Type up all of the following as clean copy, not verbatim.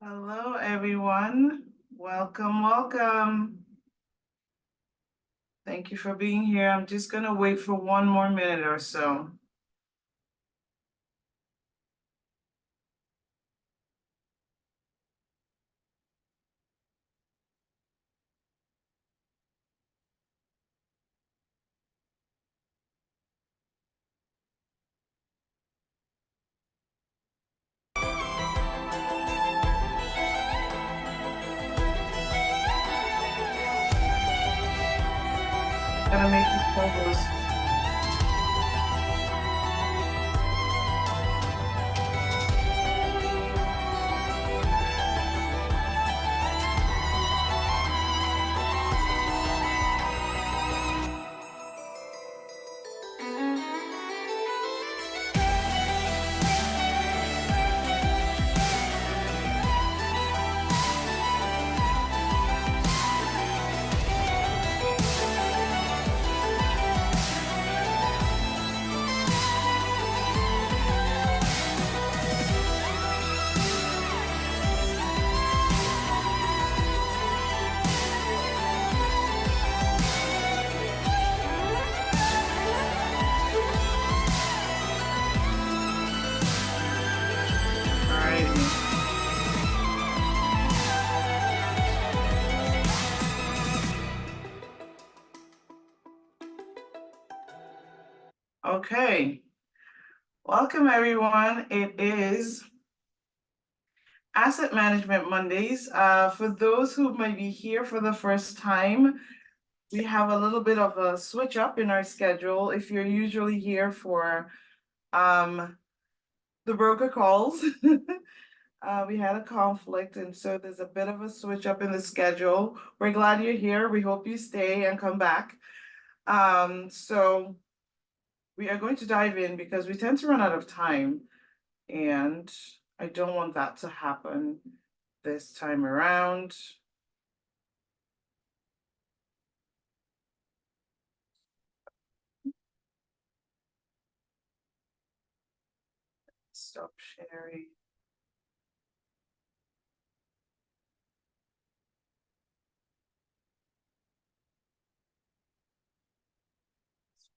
Hello, everyone. Welcome, welcome. Thank you for being here. I'm just going to wait for one more minute or so. Gonna make you co-host. Alrighty. Okay. Welcome, everyone. It is Asset Management Mondays. For those who might be here for the first time, we have a little bit of a switch up in our schedule. If you're usually here for the broker calls, we had a conflict, and so there's a bit of a switch up in the schedule. We're glad you're here. We hope you stay and come back. So we are going to dive in because we tend to run out of time, and I don't want that to happen this time around. Stop sharing.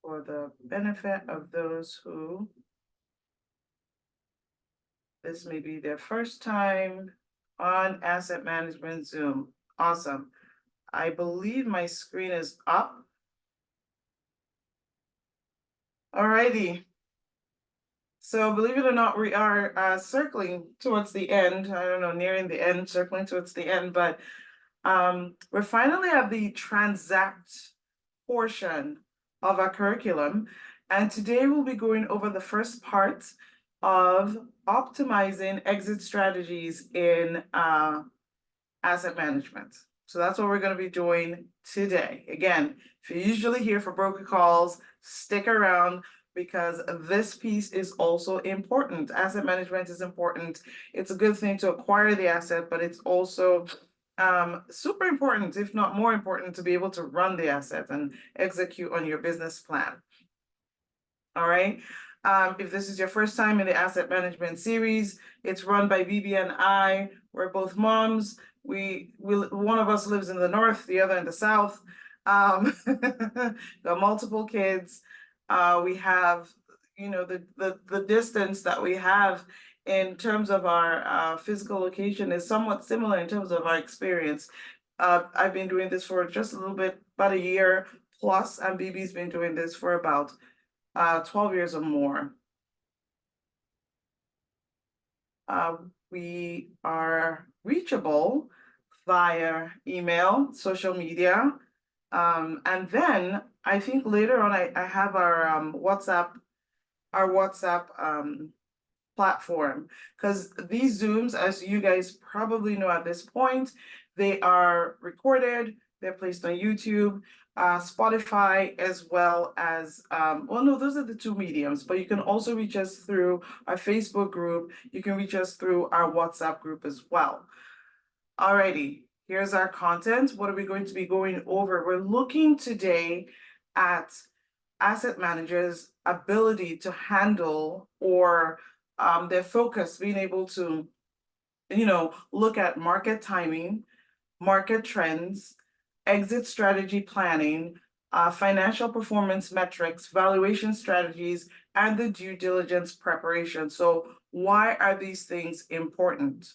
For the benefit of those who this may be their first time on Asset Management Zoom. Awesome. I believe my screen is up. Alrighty. So believe it or not, we are circling towards the end. I don't know, nearing the end, circling towards the end, but we're finally at the transact portion of our curriculum. And today we'll be going over the first part of optimizing exit strategies in asset management. So that's what we're going to be doing today. Again, if you're usually here for broker calls, stick around because this piece is also important. Asset management is important. It's a good thing to acquire the asset, but it's also super important, if not more important, to be able to run the asset and execute on your business plan. All right. If this is your first time in the asset management series, it's run by Bibi and I. We're both moms. One of us lives in the north, the other in the south. Got multiple kids. We have, the distance that we have in terms of our physical location is somewhat similar in terms of our experience. I've been doing this for just a little bit, about a year plus, and Bibi's been doing this for about 12 years or more. We are reachable via email, social media, and then I think later on I have our WhatsApp platform, because these Zooms, as you guys probably know at this point, they are recorded, they're placed on YouTube, Spotify, as well as, well, no, those are the two mediums, but you can also reach us through our Facebook group. You can reach us through our WhatsApp group as well. Alrighty, here's our content. What are we going to be going over? We're looking today at asset managers' ability to handle or their focus, being able to look at market timing, market trends, exit strategy planning, financial performance metrics, valuation strategies, and the due diligence preparation. So why are these things important?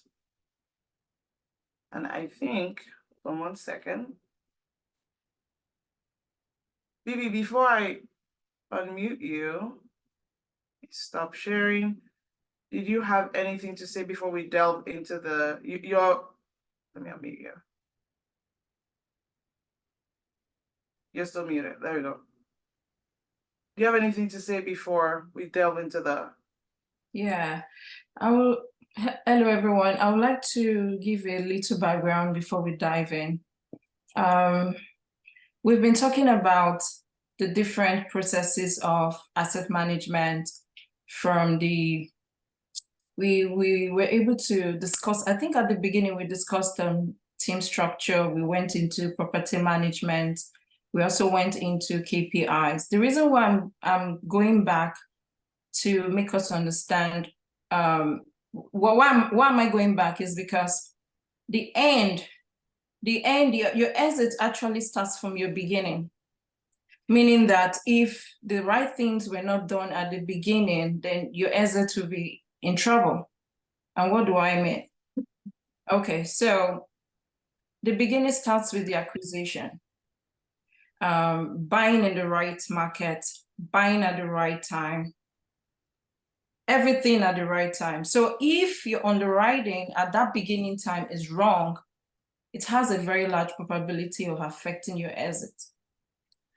And I think, hold on one second. Bibi, before I unmute you, stop sharing. Did you have anything to say before we delve into let me unmute you. You're still muted. There we go. Do you have anything to say before we delve into the? Yeah, hello everyone. I would like to give a little background before we dive in. We've been talking about the different processes of asset management from we were able to discuss, I think at the beginning we discussed team structure, we went into property management, we also went into KPIs. The reason why I'm going back to make us understand why am I going back is because your exit actually starts from your beginning. Meaning that if the right things were not done at the beginning, then your exit will be in trouble. And what do I mean? Okay, so the beginning starts with the acquisition. Buying in the right market, buying at the right time, everything at the right time. So if your underwriting at that beginning time is wrong, it has a very large probability of affecting your exit.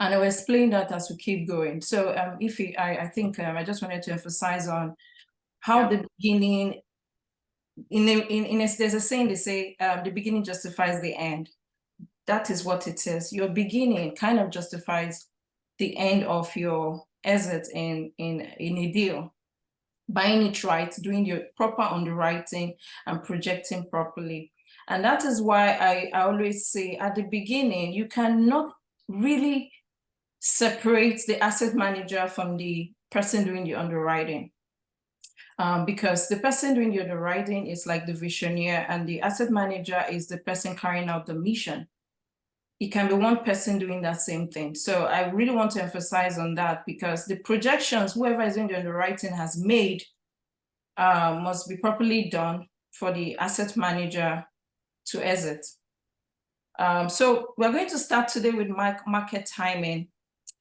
And I will explain that as we keep going. So I think I just wanted to emphasize on how the beginning, there's a saying they say, the beginning justifies the end. That is what it is. Your beginning kind of justifies the end of your exit in a deal. Buying it right, doing your proper underwriting and projecting properly. And that is why I always say at the beginning, you cannot really separate the asset manager from the person doing the underwriting. Because the person doing the underwriting is like the visioneer and the asset manager is the person carrying out the mission. It can be one person doing that same thing. So I really want to emphasize on that because the projections whoever is doing the underwriting has made must be properly done for the asset manager to exit. So we're going to start today with market timing.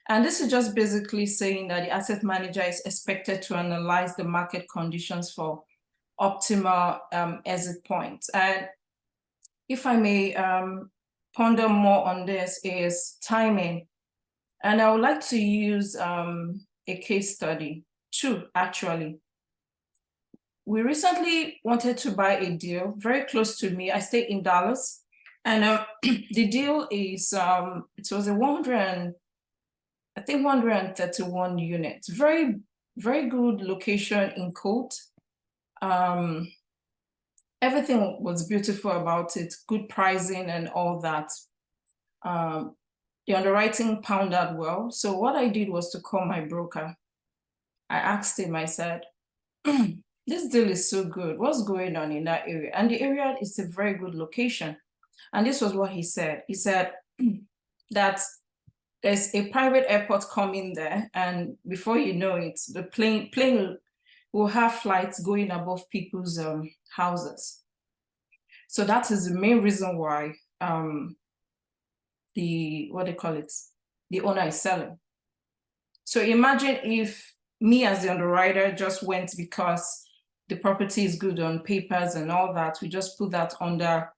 And this is just basically saying that the asset manager is expected to analyze the market conditions for optimal exit points. And if I may ponder more on this is timing. And I would like to use a case study, two actually. We recently wanted to buy a deal very close to me. I stay in Dallas. And the deal is, it was a 131 units. Very, very good location in Colt. Everything was beautiful about it, good pricing and all that. The underwriting pounded well. So what I did was to call my broker. I asked him, I said, this deal is so good. What's going on in that area? And the area is a very good location. And this was what he said. He said that there's a private airport coming there, and before you know it, the plane will have flights going above people's houses. So that is the main reason why the owner is selling. So imagine if me as the underwriter just went because the property is good on papers and all that, we just put that under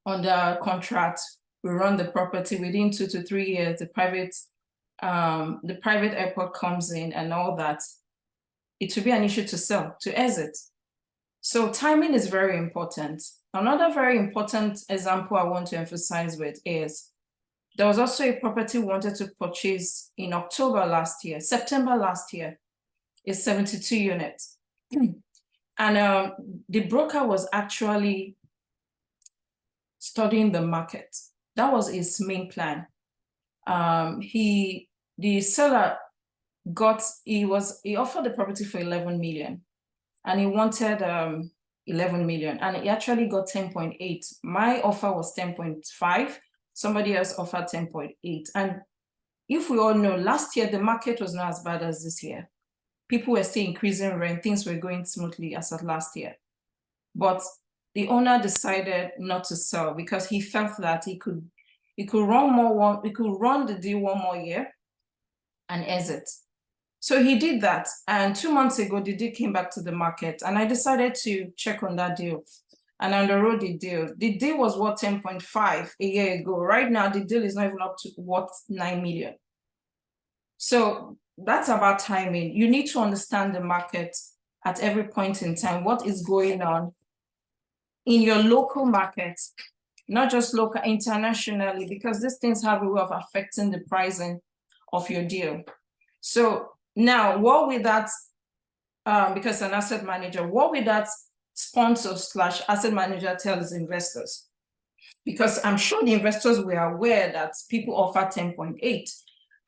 contract. We run the property within 2 to 3 years, the private airport comes in and all that. It will be an issue to sell, to exit. So timing is very important. Another very important example I want to emphasize with is there was also a property we wanted to purchase in September last year. It's 72 units. And the broker was actually studying the market. That was his main plan. The seller he offered the property for 11 million, and he wanted 11 million, and he actually got 10.8. My offer was 10.5. Somebody else offered 10.8. And if we all know, last year the market was not as bad as this year. People were still increasing rent, things were going smoothly as of last year. But the owner decided not to sell because he felt that he could run the deal one more year and exit. So he did that. And 2 months ago, the deal came back to the market, and I decided to check on that deal. And I underwrote the deal. The deal was worth 10.5 a year ago. Right now, the deal is not even up to worth 9 million. So that's about timing. You need to understand the market at every point in time, what is going on in your local market, not just local, internationally, because these things have a way of affecting the pricing of your deal. So now, what will that, because an asset manager, what will that sponsor / asset manager tell his investors? Because I'm sure the investors were aware that people offer 10.8,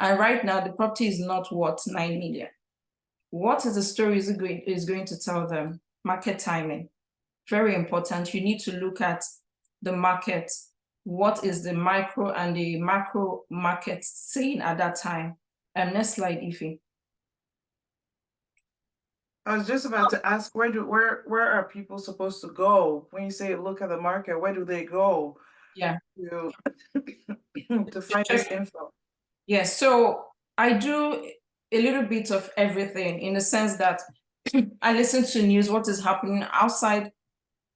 and right now the property is not worth 9 million. What is the story is going to tell them? Market timing, very important. You need to look at the market. What is the micro and the macro market saying at that time? Next slide, Ify. I was just about to ask, where are people supposed to go when you say look at the market? Where do they go? Yeah. To find this info? Yes, so I do a little bit of everything, in the sense that I listen to news, what is happening outside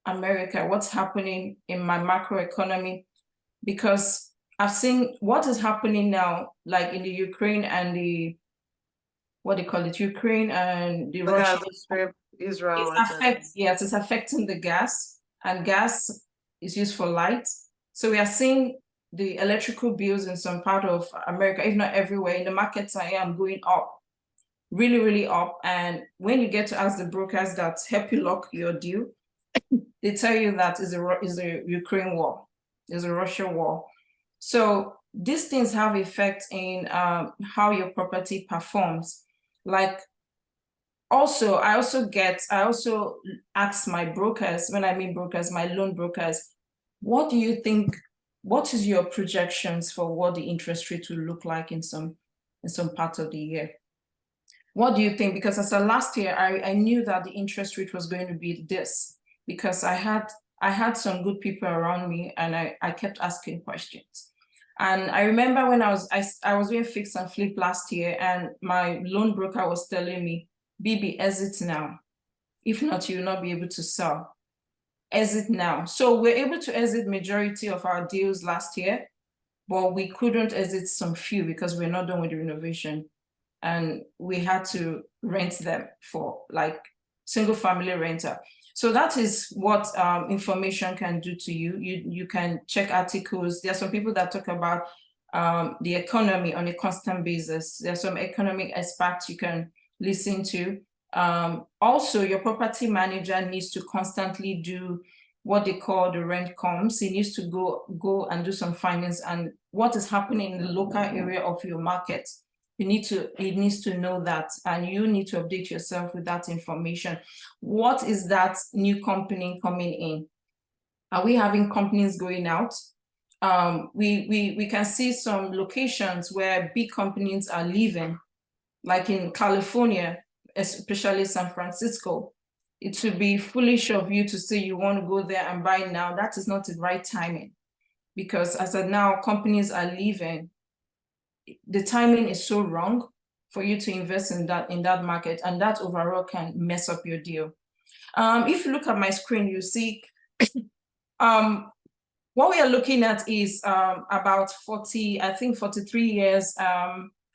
America, what's happening in my macroeconomy, because I've seen what is happening now, like in the Ukraine and the, what they call it, Ukraine and the Russia. Gaza Strip, Israel, Yes, it's affecting the gas, and gas is used for light. So we are seeing the electrical bills in some part of America, if not everywhere, in the markets I am, going up, really, really up. And when you get to ask the brokers that help you lock your deal, they tell you that is a Ukraine war, is a Russia war. So these things have effect in how your property performs. Like, also, I also ask my brokers, when I mean brokers, my loan brokers, what do you think, what is your projections for what the interest rate will look like in some part of the year? What do you think? Because as of last year, I knew that the interest rate was going to be this, because I had some good people around me, and I kept asking questions. And I remember when I was doing fix and flip last year, and my loan broker was telling me, Bibi, exit now. If not, you will not be able to sell. Exit now. So we're able to exit majority of our deals last year, but we couldn't exit some few because we're not done with the renovation. And we had to rent them for like single family renter. So that is what information can do to you. You can check articles. There are some people that talk about the economy on a constant basis. There are some economic experts you can listen to. Also, your property manager needs to constantly do what they call the rent comps. He needs to go and do some findings and what is happening in the local area of your market. He needs to know that, and you need to update yourself with that information. What is that new company coming in? Are we having companies going out? We can see some locations where big companies are leaving, like in California, especially San Francisco. It would be foolish of you to say you want to go there and buy now. That is not the right timing, because as of now, companies are leaving. The timing is so wrong for you to invest in that market, and that overall can mess up your deal. If you look at my screen, you see what we are looking at is about 43 years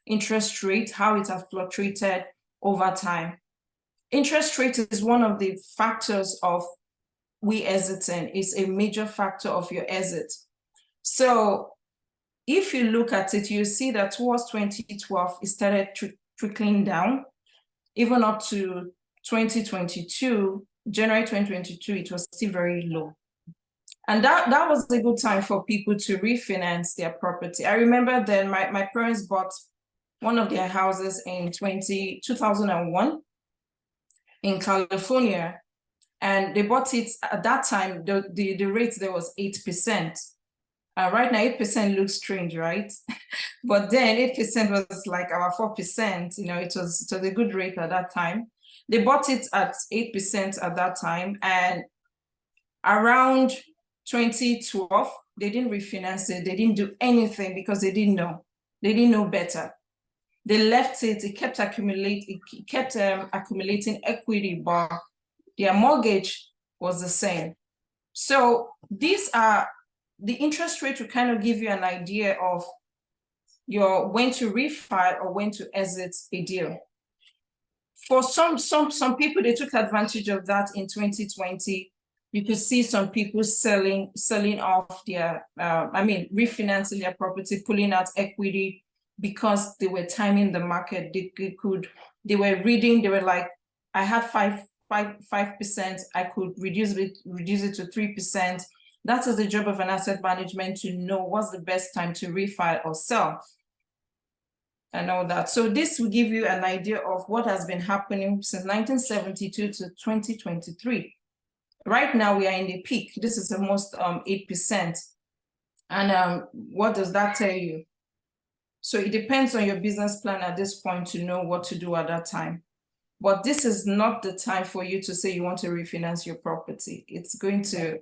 interest rate, how it has fluctuated over time. Interest rate is one of the factors of we exiting. It's a major factor of your exit. So if you look at it, you see that towards 2012, it started trickling down, even up to 2022, January 2022, it was still very low. And that was a good time for people to refinance their property. I remember then my parents bought one of their houses in 2001 in California. And they bought it at that time, the rate there was 8%. Right now, 8% looks strange, right? But then 8% was like our 4%, it was a good rate at that time. They bought it at 8% at that time, and around 2012, they didn't refinance it. They didn't do anything because they didn't know. They didn't know better. They left it. It kept accumulating equity, but their mortgage was the same. So these are the interest rate to kind of give you an idea of when to refi or when to exit a deal. For some people, they took advantage of that in 2020. You could see some people selling off their, refinancing their property, pulling out equity because they were timing the market. They were reading, they were like, I had 5%, I could reduce it to 3%. That is the job of an asset management, to know what's the best time to refi or sell and all that. So this will give you an idea of what has been happening since 1972 to 2023. Right now, we are in the peak. This is almost 8%. And what does that tell you? So it depends on your business plan at this point to know what to do at that time. But this is not the time for you to say you want to refinance your property. It's going to,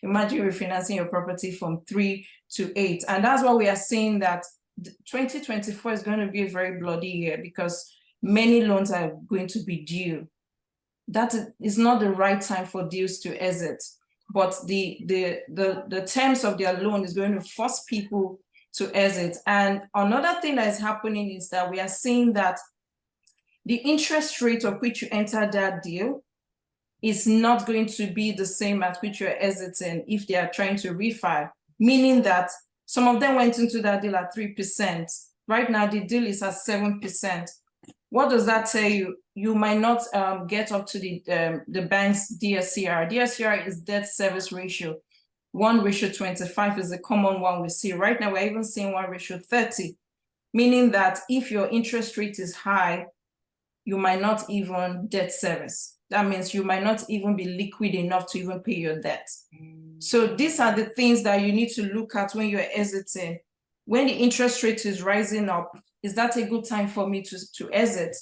imagine refinancing your property from 3 to 8. And that's why we are seeing that 2024 is going to be a very bloody year, because many loans are going to be due. That is not the right time for deals to exit, but the terms of their loan is going to force people to exit. And another thing that is happening is that we are seeing that the interest rate of which you enter that deal is not going to be the same at which you're exiting if they are trying to refi, meaning that some of them went into that deal at 3%. Right now, the deal is at 7%. What does that tell you? You might not get up to the bank's DSCR. DSCR is debt service ratio. 1:25 is the common one we see. Right now, we're even seeing 1:30, meaning that if your interest rate is high, you might not even debt service. That means you might not even be liquid enough to even pay your debt. So these are the things that you need to look at when you're exiting. When the interest rate is rising up, is that a good time for me to exit?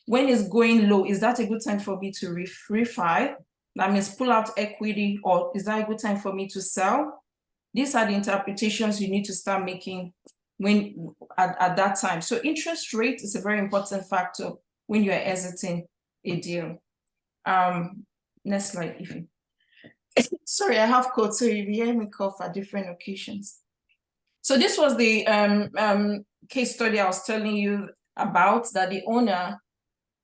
When it's going low, is that a good time for me to refi? That means pull out equity, or is that a good time for me to sell? These are the interpretations you need to start making when at that time. So interest rate is a very important factor when you're exiting a deal. Next slide, Ify. Sorry, I have cold, so you hear me cough at different occasions. So this was the case study I was telling you about, that the owner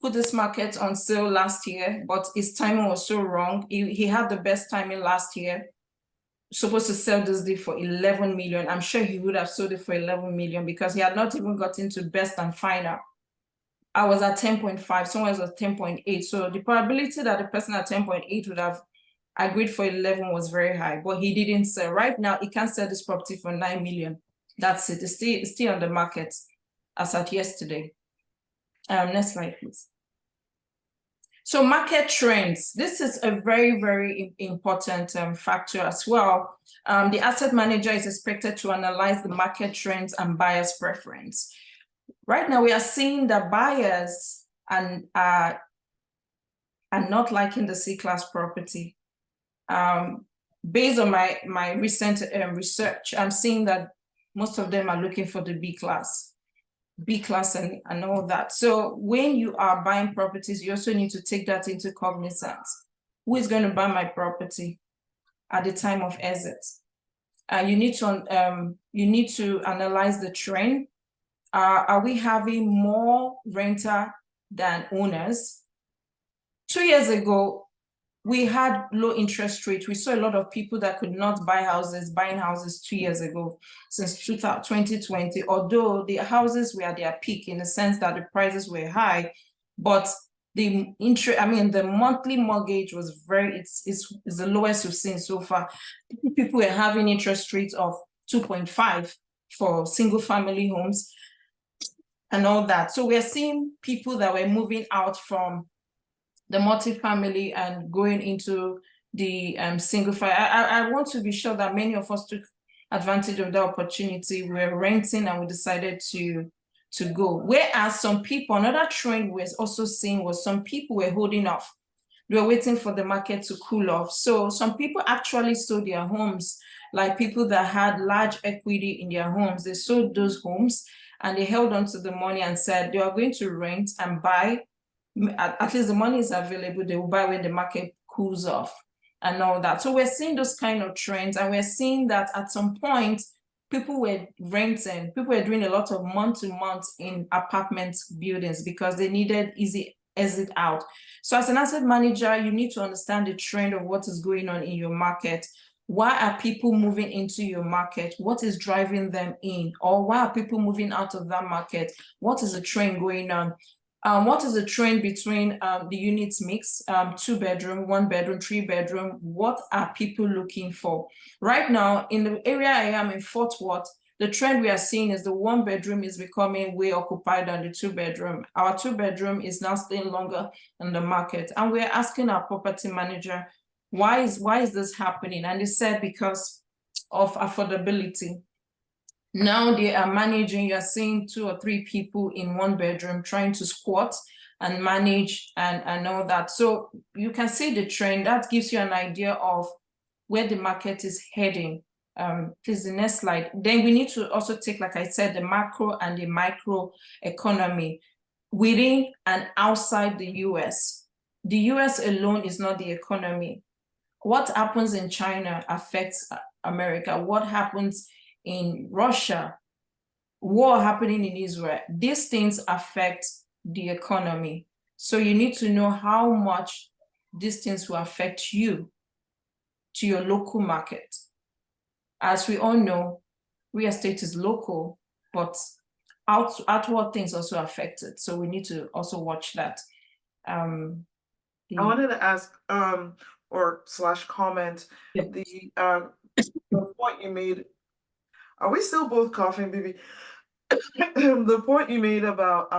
put this market on sale last year, but his timing was so wrong. He had the best timing last year, supposed to sell this deal for 11 million. I'm sure he would have sold it for 11 million because he had not even got into best and final. I was at 10.5, someone else was 10.8. So the probability that the person at 10.8 would have agreed for 11 was very high, but he didn't sell. Right now, he can't sell this property for 9 million. That's it. It's still on the market as at yesterday. Next slide, please. So market trends. This is a very, very important factor as well. The asset manager is expected to analyze the market trends and buyers' preference. Right now, we are seeing that buyers are not liking the C-class property. Based on my recent research, I'm seeing that most of them are looking for the B class and all that. So when you are buying properties, you also need to take that into cognizance. Who is going to buy my property at the time of exit? You need to analyze the trend. Are we having more renter than owners? 2 years ago, we had low interest rates. We saw a lot of people that could not buy houses, buying houses 2 years ago, since 2020, although the houses were at their peak in the sense that the prices were high, but the monthly mortgage was it's the lowest we've seen so far. People were having interest rates of 2.5 for single family homes and all that. So we're seeing people that were moving out from the multifamily and going into the single family. I want to be sure that many of us took advantage of the opportunity. We were renting and we decided to go. Whereas some people, another trend we're also seeing was some people were holding off. They were waiting for the market to cool off. So some people actually sold their homes, like people that had large equity in their homes. They sold those homes and they held on to the money and said they are going to rent and buy. At least the money is available. They will buy when the market cools off and all that. So we're seeing those kind of trends, and we're seeing that at some point, people were renting, people were doing a lot of month-to-month in apartment buildings because they needed easy exit out. So as an asset manager, you need to understand the trend of what is going on in your market. Why are people moving into your market? What is driving them in? Or why are people moving out of that market? What is the trend going on? What is the trend between the units mix, 2-bedroom, 1-bedroom, 3-bedroom? What are people looking for? Right now, in the area I am in Fort Worth, the trend we are seeing is the 1-bedroom is becoming way occupied than the 2-bedroom. Our 2-bedroom is now staying longer in the market. And we're asking our property manager, why is this happening? And they said because of affordability. Now they are managing, you're seeing 2 or 3 people in 1 bedroom trying to squat and manage and all that. So you can see the trend. That gives you an idea of where the market is heading. Please, the next slide. Then we need to also take, like I said, the macro and the micro economy within and outside the US. The US alone is not the economy. What happens in China affects America. What happens in Russia, war happening in Israel, these things affect the economy. So you need to know how much these things will affect you to your local market. As we all know, real estate is local, but outward things also affect it. So we need to also watch that. I wanted to ask or / comment Yeah. the point you made. Are we still both coughing, Bibi? The point you made about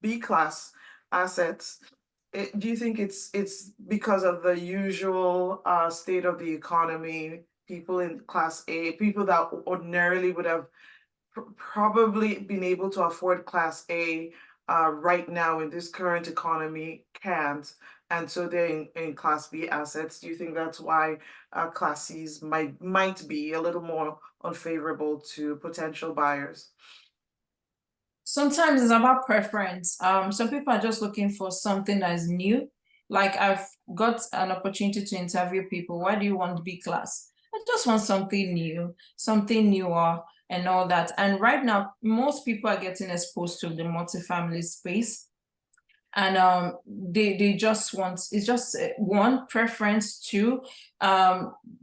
B-class assets. Do you think it's because of the usual state of the economy, people in class A, people that ordinarily would have probably been able to afford class A right now in this current economy can't, and so they're in class B assets? Do you think that's why class C's might be a little more unfavorable to potential buyers? Sometimes it's about preference. Some people are just looking for something that is new. Like I've got an opportunity to interview people. Why do you want B class? I just want something new, something newer and all that. And right now, most people are getting exposed to the multifamily space. And they just want, it's just one, preference. 2,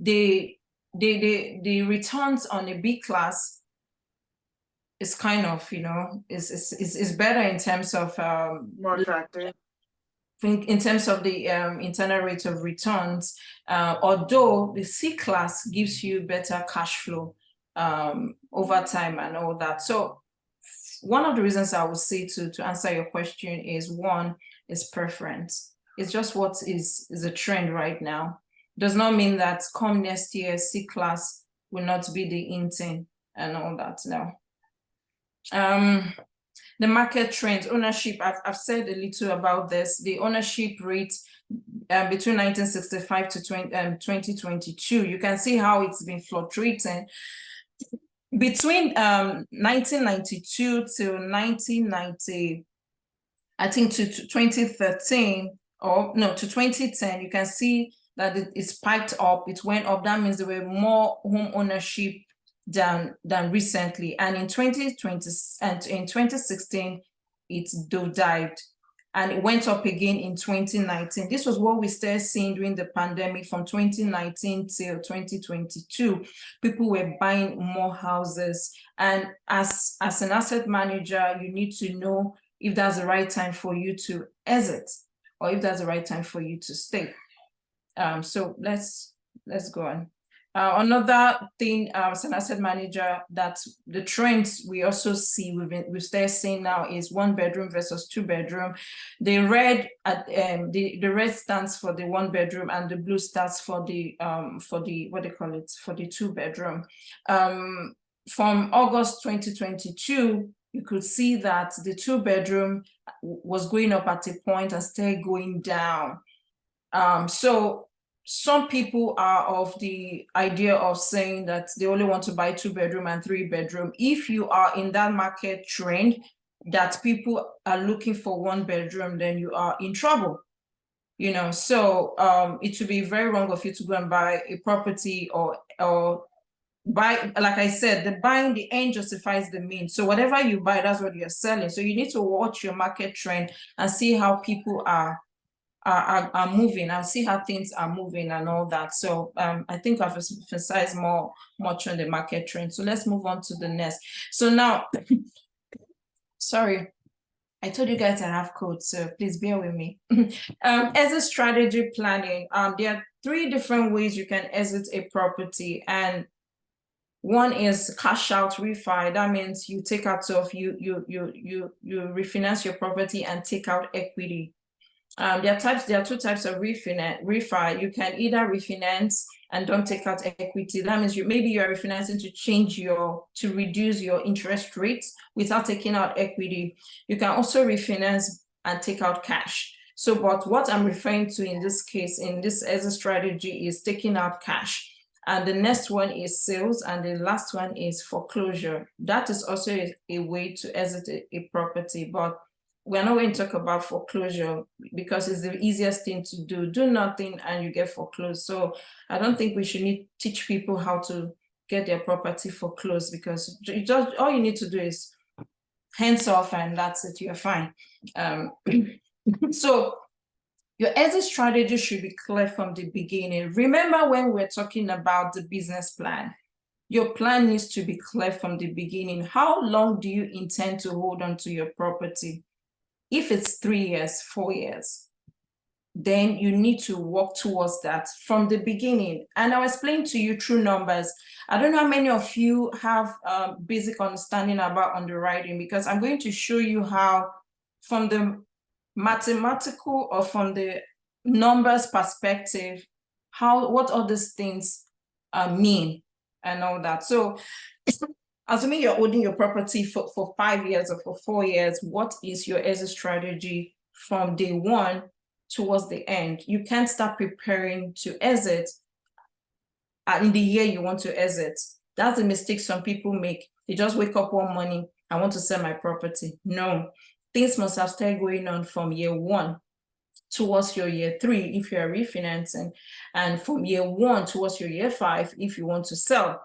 the returns on a B class is kind of, is better in terms of More attractive. in terms of the internal rate of returns, although the C class gives you better cash flow over time and all that. So one of the reasons I would say to answer your question is, one is preference. It's just what is a trend right now. Does not mean that come next year, C class will not be the in thing and all that. No. The market trends, ownership, I've said a little about this. The ownership rate between 1965 to 2022, you can see how it's been fluctuating. Between 1992 to 1990, I think to 2013, or no, to 2010, you can see that it spiked up, it went up. That means there were more home ownership than recently. And in 2020 and in 2016, it dived and it went up again in 2019. This was what we started seeing during the pandemic from 2019 till 2022. People were buying more houses. And as an asset manager, you need to know if that's the right time for you to exit or if that's the right time for you to stay. So let's go on. Another thing as an asset manager, that the trends we also see, we start seeing now, is 1 bedroom versus 2 bedroom. The red the red stands for the 1 bedroom, and the blue stands for the what they call it, for the 2 bedroom. From August 2022, you could see that the 2 bedroom was going up at a point and still going down. So some people are of the idea of saying that they only want to buy 2 bedroom and 3 bedroom. If you are in that market trend that people are looking for 1 bedroom, then you are in trouble. You know, so it would be very wrong of you to go and buy a property or buy, like I said, the buying, the end justifies the means. So whatever you buy, that's what you're selling. So you need to watch your market trend and see how people are moving, and see how things are moving and all that. So I think I've emphasized much on the market trend. So let's move on to the next. So now, sorry, I told you guys I have code, so please bear with me. As a strategy planning, there are 3 different ways you can exit a property, and one is cash out refi. That means you take out you refinance your property and take out equity. There are 2 types of refi. You can either refinance and don't take out equity. That means maybe you are refinancing to reduce your interest rates without taking out equity. You can also refinance and take out cash. So, but what I'm referring to in this case, in this as a strategy, is taking out cash. And the next one is sales, and the last one is foreclosure. That is also a way to exit a property, but we're not going to talk about foreclosure because it's the easiest thing to do. Do nothing and you get foreclosed. So I don't think we should teach people how to get their property foreclosed, because all you need to do is hands off and that's it, you're fine. So your exit strategy should be clear from the beginning. Remember when we're talking about the business plan, your plan needs to be clear from the beginning. How long do you intend to hold on to your property? If it's 3 years, 4 years, then you need to work towards that from the beginning. And I'll explain to you through numbers. I don't know how many of you have basic understanding about underwriting, because I'm going to show you how, from the mathematical or from the numbers perspective, what all these things mean and all that. So assuming you're holding your property for 5 years or for 4 years, what is your exit strategy from day one towards the end? You can't start preparing to exit in the year you want to exit. That's the mistake some people make. They just wake up one morning, I want to sell my property. No, things must have started going on from year 1 towards your year 3 if you're refinancing, and from year 1 towards your year 5 if you want to sell.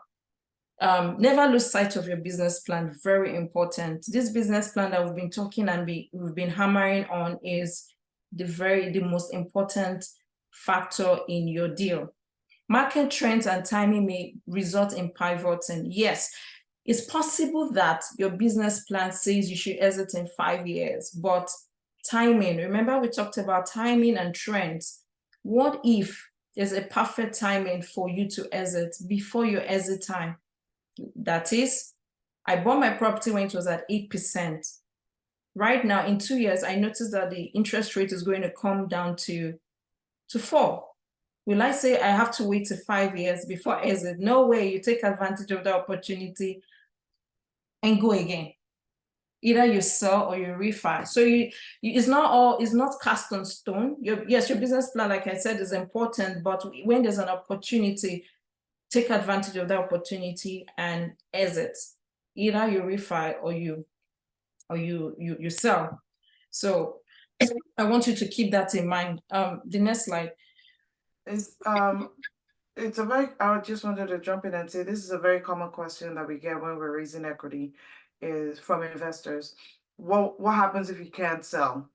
Never lose sight of your business plan. Very important. This business plan that we've been talking and we've been hammering on is the most important factor in your deal. Market trends and timing may result in pivoting. Yes, it's possible that your business plan says you should exit in 5 years, but timing, remember we talked about timing and trends. What if there's a perfect timing for you to exit before your exit time? That is, I bought my property when it was at 8%. Right now, in 2 years, I noticed that the interest rate is going to come down to 4. Will I say I have to wait to 5 years before exit? No way. You take advantage of the opportunity and go again. Either you sell or you refi. So it's not cast on stone. Yes, your business plan, like I said, is important, but when there's an opportunity, take advantage of that opportunity and exit. Either you refi or you sell. So I want you to keep that in mind. The next slide. It's I just wanted to jump in and say this is a very common question that we get when we're raising equity, is from investors. What happens if you can't sell?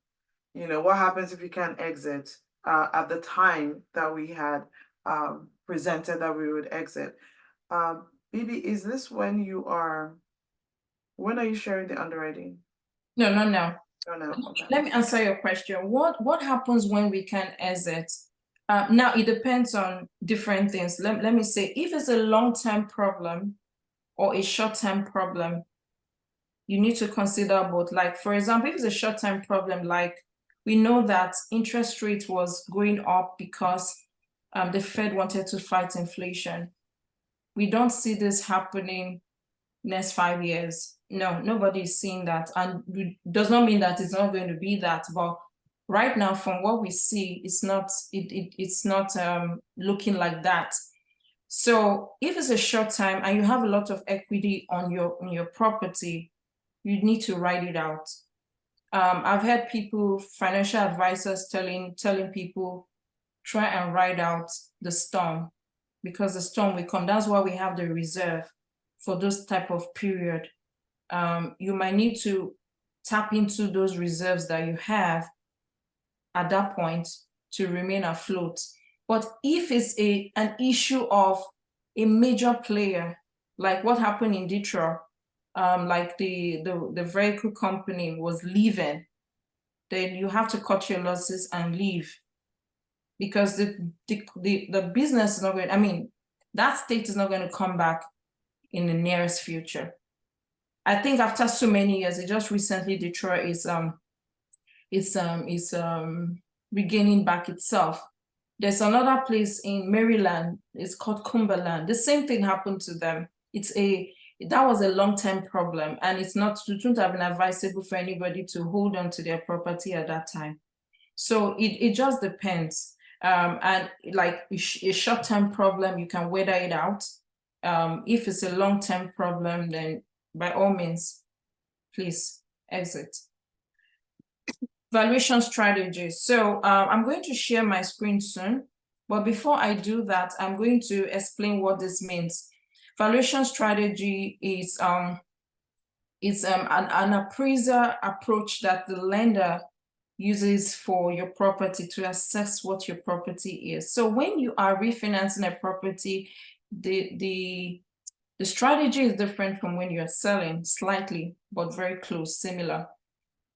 What happens if you can't exit at the time that we had presented that we would exit? Bibi, is this when are you sharing the underwriting? No. Oh, no. Okay. Let me answer your question. What happens when we can exit? Now it depends on different things. Let me say, if it's a long-term problem or a short-term problem, you need to consider both. Like, for example, if it's a short-term problem, like we know that interest rate was going up because the Fed wanted to fight inflation. We don't see this happening next 5 years. No, nobody is seeing that. And it does not mean that it's not going to be that, but right now, from what we see, it's not looking like that. So if it's a short time and you have a lot of equity on your property, you need to write it out. I've had people, financial advisors telling people, try and write out the storm, because the storm will come. That's why we have the reserve for those type of period. You might need to tap into those reserves that you have at that point to remain afloat. But if it's an issue of a major player, like what happened in Detroit, like the vehicle company was leaving, then you have to cut your losses and leave, because the business is not going, I mean, that state is not going to come back in the nearest future. I think after so many years, it just recently, Detroit is regaining back itself. There's another place in Maryland, it's called Cumberland. The same thing happened to them. That was a long-term problem, and it wouldn't have been advisable for anybody to hold on to their property at that time. So it just depends. And like a short-term problem, you can weather it out. If it's a long-term problem, then by all means, please exit. Valuation strategies. So I'm going to share my screen soon, but before I do that, I'm going to explain what this means. Valuation strategy is an appraiser approach that the lender uses for your property to assess what your property is. So when you are refinancing a property, the strategy is different from when you're selling, slightly, but very close, similar.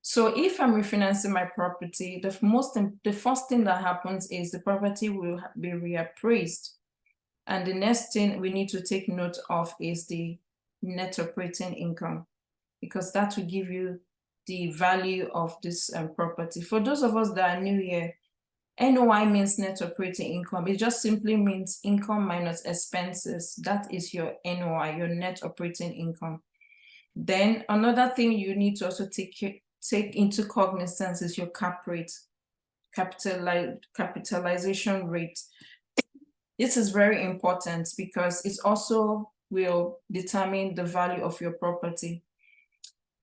So if I'm refinancing my property, the first thing that happens is the property will be reappraised. And the next thing we need to take note of is the net operating income, because that will give you the value of this property. For those of us that are new here, NOI means net operating income. It just simply means income minus expenses. That is your NOI, your net operating income. Then another thing you need to also take into cognizance is your cap rate, capitalization rate. This is very important because it also will determine the value of your property.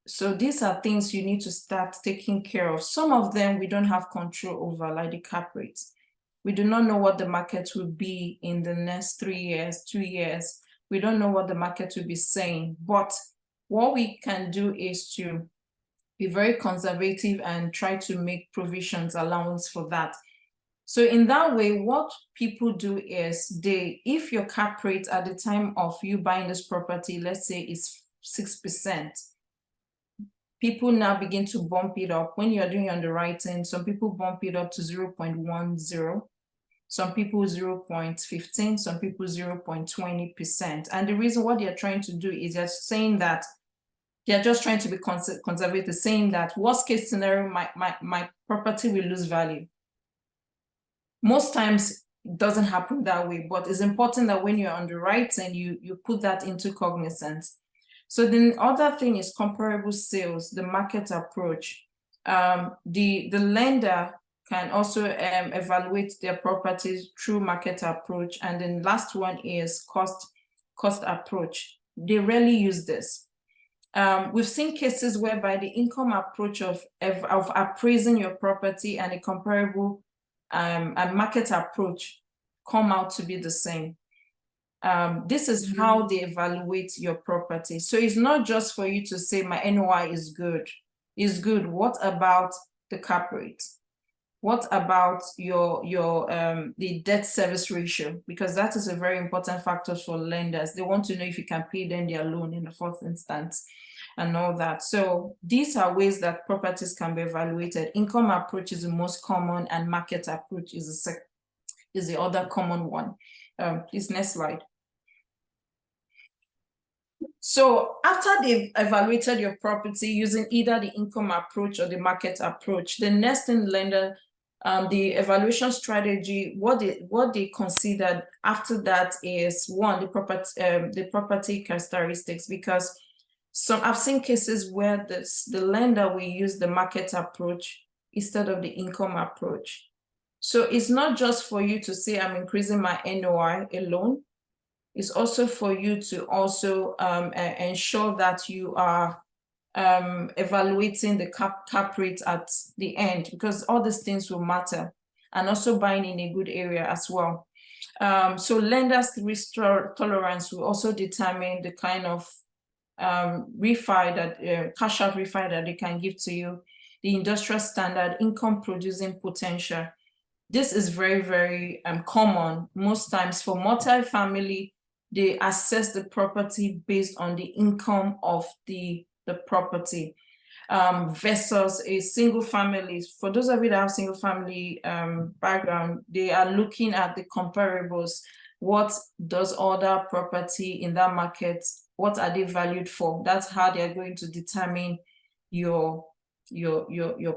So these are things you need to start taking care of. Some of them we don't have control over, like the cap rates. We do not know what the market will be in the next 3 years, 2 years. We don't know what the market will be saying. But what we can do is to be very conservative and try to make provisions, allowance for that. So in that way, what people do is if your cap rate at the time of you buying this property, let's say is 6%, people now begin to bump it up. When you're doing underwriting, some people bump it up to 0.10, some people 0.15, some people 0.20%. And the reason what they're trying to do is they're saying that they're just trying to be conservative, saying that worst case scenario, my property will lose value. Most times it doesn't happen that way, but it's important that when you're underwriting, you put that into cognizance. So the other thing is comparable sales, the market approach. The lender can also evaluate their properties through market approach. And then last one is cost approach. They rarely use this. We've seen cases whereby the income approach of appraising your property and a comparable and market approach come out to be the same. This is how they evaluate your property. So it's not just for you to say my NOI is good. Is good. What about the cap rate? What about the debt service ratio? Because that is a very important factor for lenders. They want to know if you can pay them their loan in the first instance and all that. So these are ways that properties can be evaluated. Income approach is the most common and market approach is is the other common one. Please, next slide. So after they've evaluated your property using either the income approach or the market approach, the next thing lender, the evaluation strategy, what they considered after that is one, the property characteristics, because I've seen cases where the lender will use the market approach instead of the income approach. So it's not just for you to say I'm increasing my NOI alone. It's also for you to also ensure that you are evaluating the cap rate at the end, because all these things will matter, and also buying in a good area as well. So lenders' risk tolerance will also determine the kind of refi that cash out refi that they can give to you, the industrial standard, income producing potential. This is very, very common. Most times for multifamily, they assess the property based on the income of the property versus a single family. For those of you that have single family background, they are looking at the comparables. What does other property in that market, what are they valued for? That's how they're going to determine your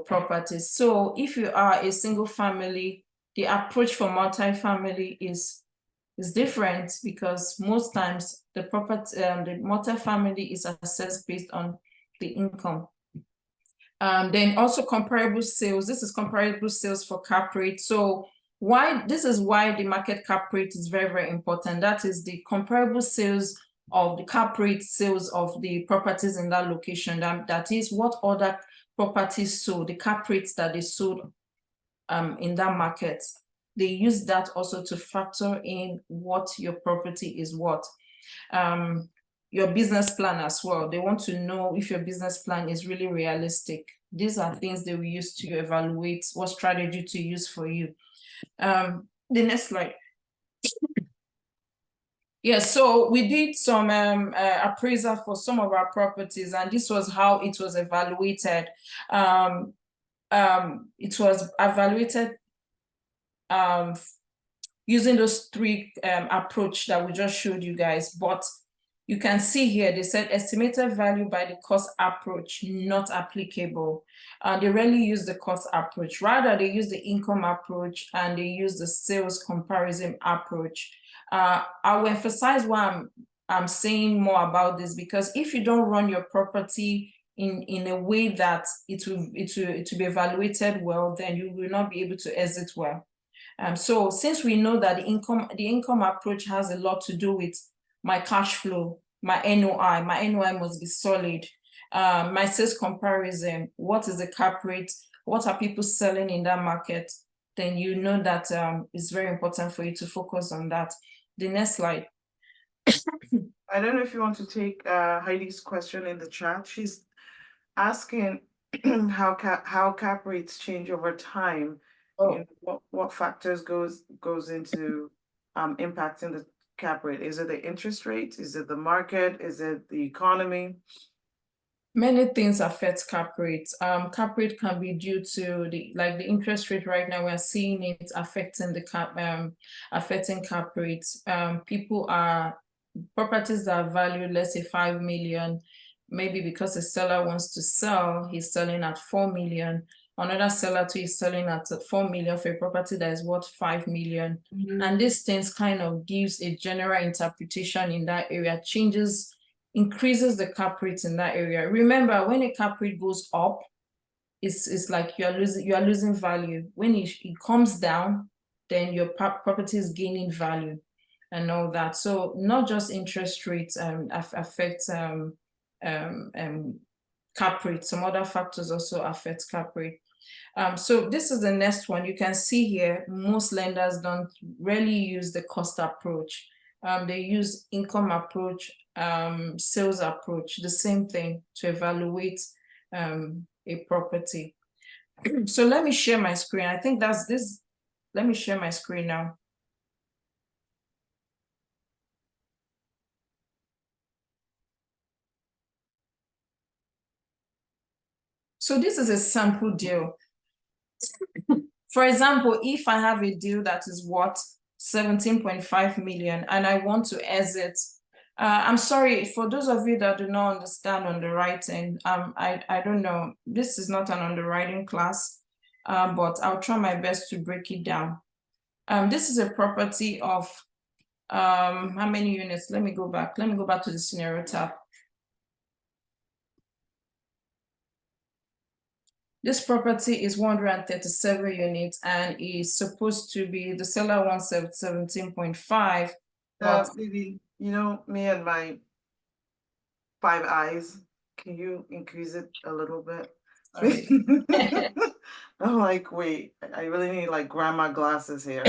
properties. So if you are a single family, the approach for multifamily is different, because most times the property, the multifamily is assessed based on the income. Then also comparable sales. This is comparable sales for cap rate. So this is why the market cap rate is very, very important. That is the comparable sales of the cap rate sales of the properties in that location. That is what other properties sold, the cap rates that they sold in that market. They use that also to factor in what your property is worth. Your business plan as well. They want to know if your business plan is really realistic. These are things they will use to evaluate what strategy to use for you. The next slide. Yeah, so we did some appraisal for some of our properties, and this was how it was evaluated. It was evaluated using those three approach that we just showed you guys, but you can see here, they said estimated value by the cost approach, not applicable. They rarely use the cost approach. Rather, they use the income approach and they use the sales comparison approach. I will emphasize why I'm saying more about this, because if you don't run your property in a way that it will be evaluated well, then you will not be able to exit well. So since we know that the income approach has a lot to do with my cash flow, my NOI must be solid. My sales comparison, what is the cap rate? What are people selling in that market? Then you know that it's very important for you to focus on that. The next slide. I don't know if you want to take Heidi's question in the chat. She's asking how cap rates change over time. You know, what factors goes into impacting the cap rate? Is it the interest rate? Is it the market? Is it the economy? Many things affect cap rates. Cap rate can be due to the interest rate right now. We're seeing it affecting the cap rates. Properties that are valued, let's say 5 million, maybe because the seller wants to sell, he's selling at 4 million. Another seller too is selling at 4 million for a property that is worth 5 million. And these things kind of gives a general interpretation in that area, increases the cap rate in that area. Remember, when a cap rate goes up, it's like you are losing value. When it comes down, then your property is gaining value and all that. So not just interest rates affect cap rate. Some other factors also affect cap rate. So this is the next one. You can see here, most lenders rarely use the cost approach. They use income approach, sales approach, the same thing to evaluate a property. So let me share my screen. I think that's this. Let me share my screen now. So this is a sample deal. For example, if I have a deal that is worth 17.5 million and I want to exit, I'm sorry, for those of you that do not understand underwriting, I don't know, this is not an underwriting class, but I'll try my best to break it down. This is a property of how many units? Let me go back to the scenario tab. This property is 137 units and is supposed to be, the seller wants 17.5. Bibi, you know, me and my 5 eyes, can you increase it a little bit? Sorry. I'm like, wait, I really need like grandma glasses here.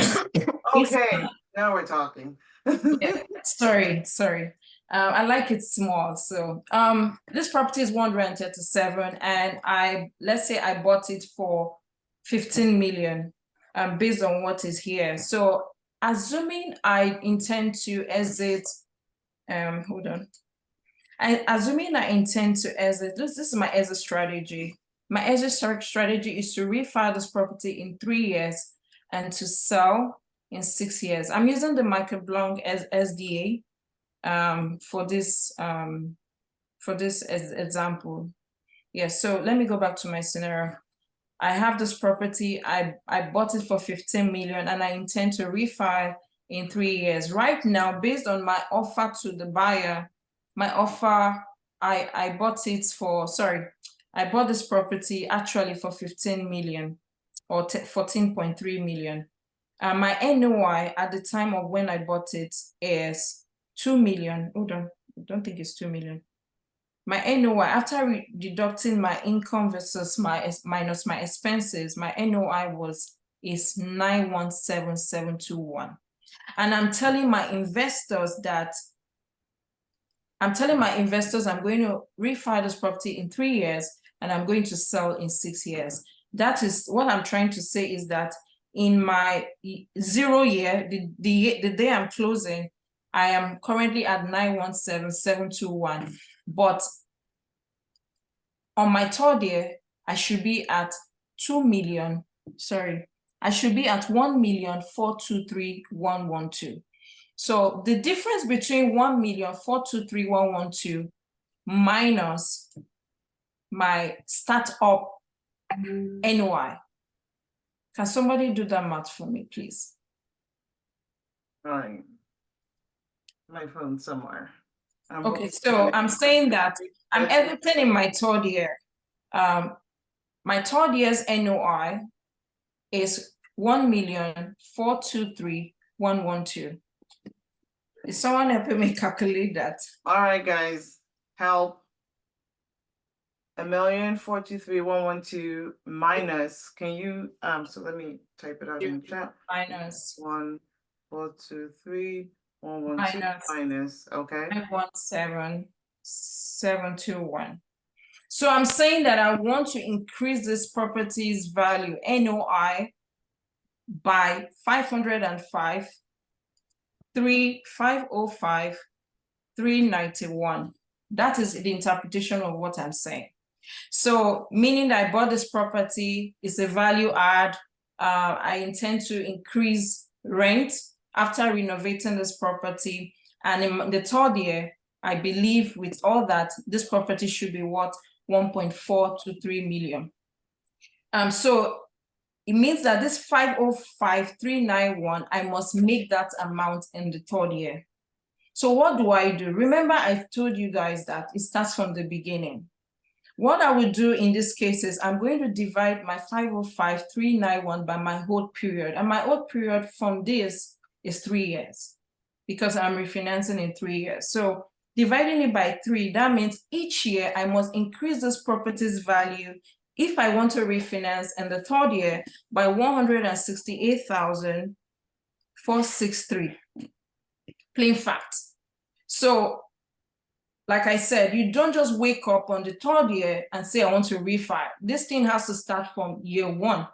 Okay, now we're talking. Yeah, sorry. I like it small. So this property is 137 and let's say I bought it for 15 million based on what is here. So assuming I intend to exit, hold on. Assuming I intend to exit, this is my exit strategy. My exit strategy is to refi this property in 3 years and to sell in 6 years. I'm using the market blanc as SDA for this example. Yeah, so let me go back to my scenario. I have this property, I bought it for 15 million and I intend to refi in 3 years. Right now, based on my offer to the buyer, my offer, I bought it for, sorry, I bought this property actually for 15 million or 14.3 million. My NOI at the time of when I bought it is 2 million. Hold on, I don't think it's 2 million. My NOI, after deducting my income versus minus my expenses, my NOI is 917,721. And I'm telling my investors I'm going to refi this property in 3 years and I'm going to sell in 6 years. That is what I'm trying to say, is that in my 0 year, the day I'm closing, I am currently at 917,721. But on my 3rd year, I should be at 2 million. Sorry, I should be at 1,423,112. So the difference between 1,423,112 minus my startup NOI. Can somebody do that math for me, please? Right. My phone somewhere. Okay, so I'm saying that I'm exiting in my 3rd year. My 3rd year's NOI is 1,423,112. Is someone helping me calculate that? All right, guys, help. 1,423,112 minus. Can you so let me type it out in the chat. Minus 1,423,112 minus. Okay. 917,721. So I'm saying that I want to increase this property's value, NOI, by 505, 391. That is the interpretation of what I'm saying. So meaning that I bought this property, is a value add. I intend to increase rent after renovating this property. And in the 3rd year, I believe with all that, this property should be worth 1.423 million. So it means that this 505,391, I must make that amount in the 3rd year. So what do? Remember, I told you guys that it starts from the beginning. What I will do in this case is I'm going to divide my 505,391 by my hold period. And my hold period from this is 3 years because I'm refinancing in 3 years. So dividing it by 3, that means each year I must increase this property's value if I want to refinance in the 3rd year by 168,463. Plain fact. So like I said, you don't just wake up on the 3rd year and say, I want to refi. This thing has to start from year 1.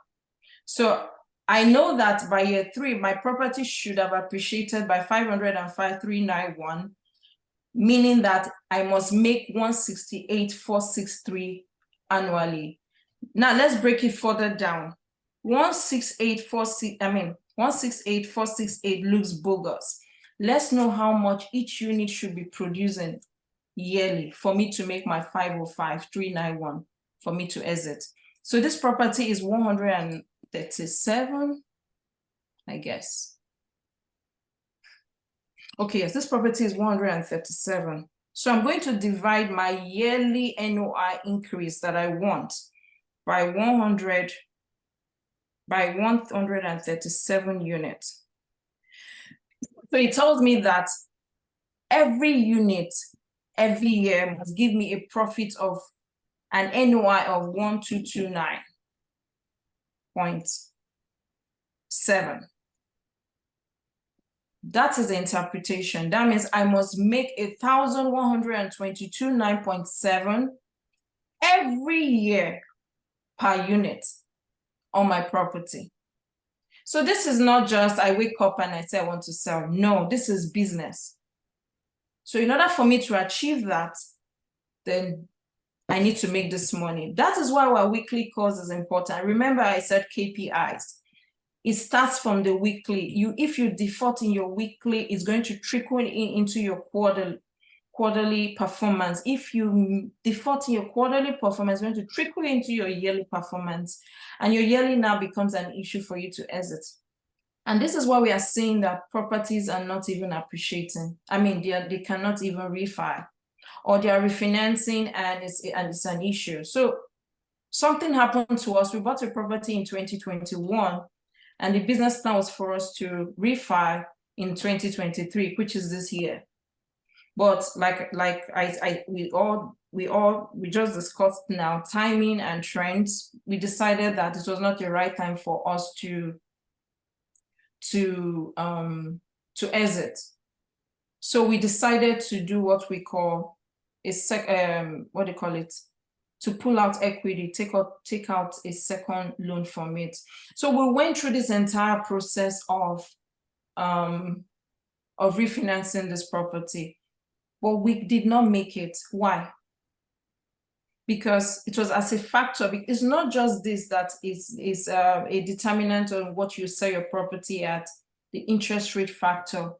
So I know that by year 3, my property should have appreciated by 505,391, meaning that I must make 168,463 annually. Now let's break it further down. 168,468 looks bogus. Let's know how much each unit should be producing yearly for me to make my 505,391 for me to exit. So this property is 137, I guess. Okay, yes, this property is 137. So I'm going to divide my yearly NOI increase that I want by 137 units. So it tells me that every unit every year must give me a profit of an NOI of 1229.7. That is the interpretation. That means I must make 1,122.9.7 every year per unit on my property. So this is not just I wake up and I say I want to sell. No, this is business. So in order for me to achieve that, then I need to make this money. That is why our weekly calls is important. Remember I said KPIs. It starts from the weekly. If you default in your weekly, it's going to trickle into your quarterly performance. If you default in your quarterly performance, it's going to trickle into your yearly performance, and your yearly now becomes an issue for you to exit. And this is why we are seeing that properties are not even appreciating. I mean, they cannot even refi, or they are refinancing and it's an issue. So something happened to us. We bought a property in 2021, and the business plan was for us to refi in 2023, which is this year. But we just discussed now, timing and trends. We decided that it was not the right time for us to exit. So we decided to do what we call to pull out equity, take out a second loan from it. So we went through this entire process of refinancing this property, but we did not make it. Why? Because it was as a factor. It's not just this that is a determinant on what you sell your property at, the interest rate factor.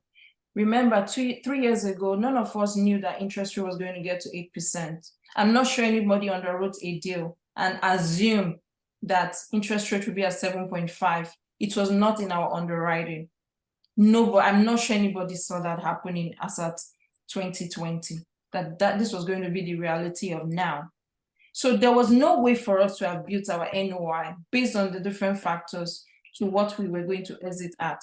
Remember, 3 years ago, none of us knew that interest rate was going to get to 8%. I'm not sure anybody underwrote a deal and assumed that interest rate would be at 7.5. It was not in our underwriting. No, but I'm not sure anybody saw that happening as at 2020, that this was going to be the reality of now. So there was no way for us to have built our NOI based on the different factors to what we were going to exit at.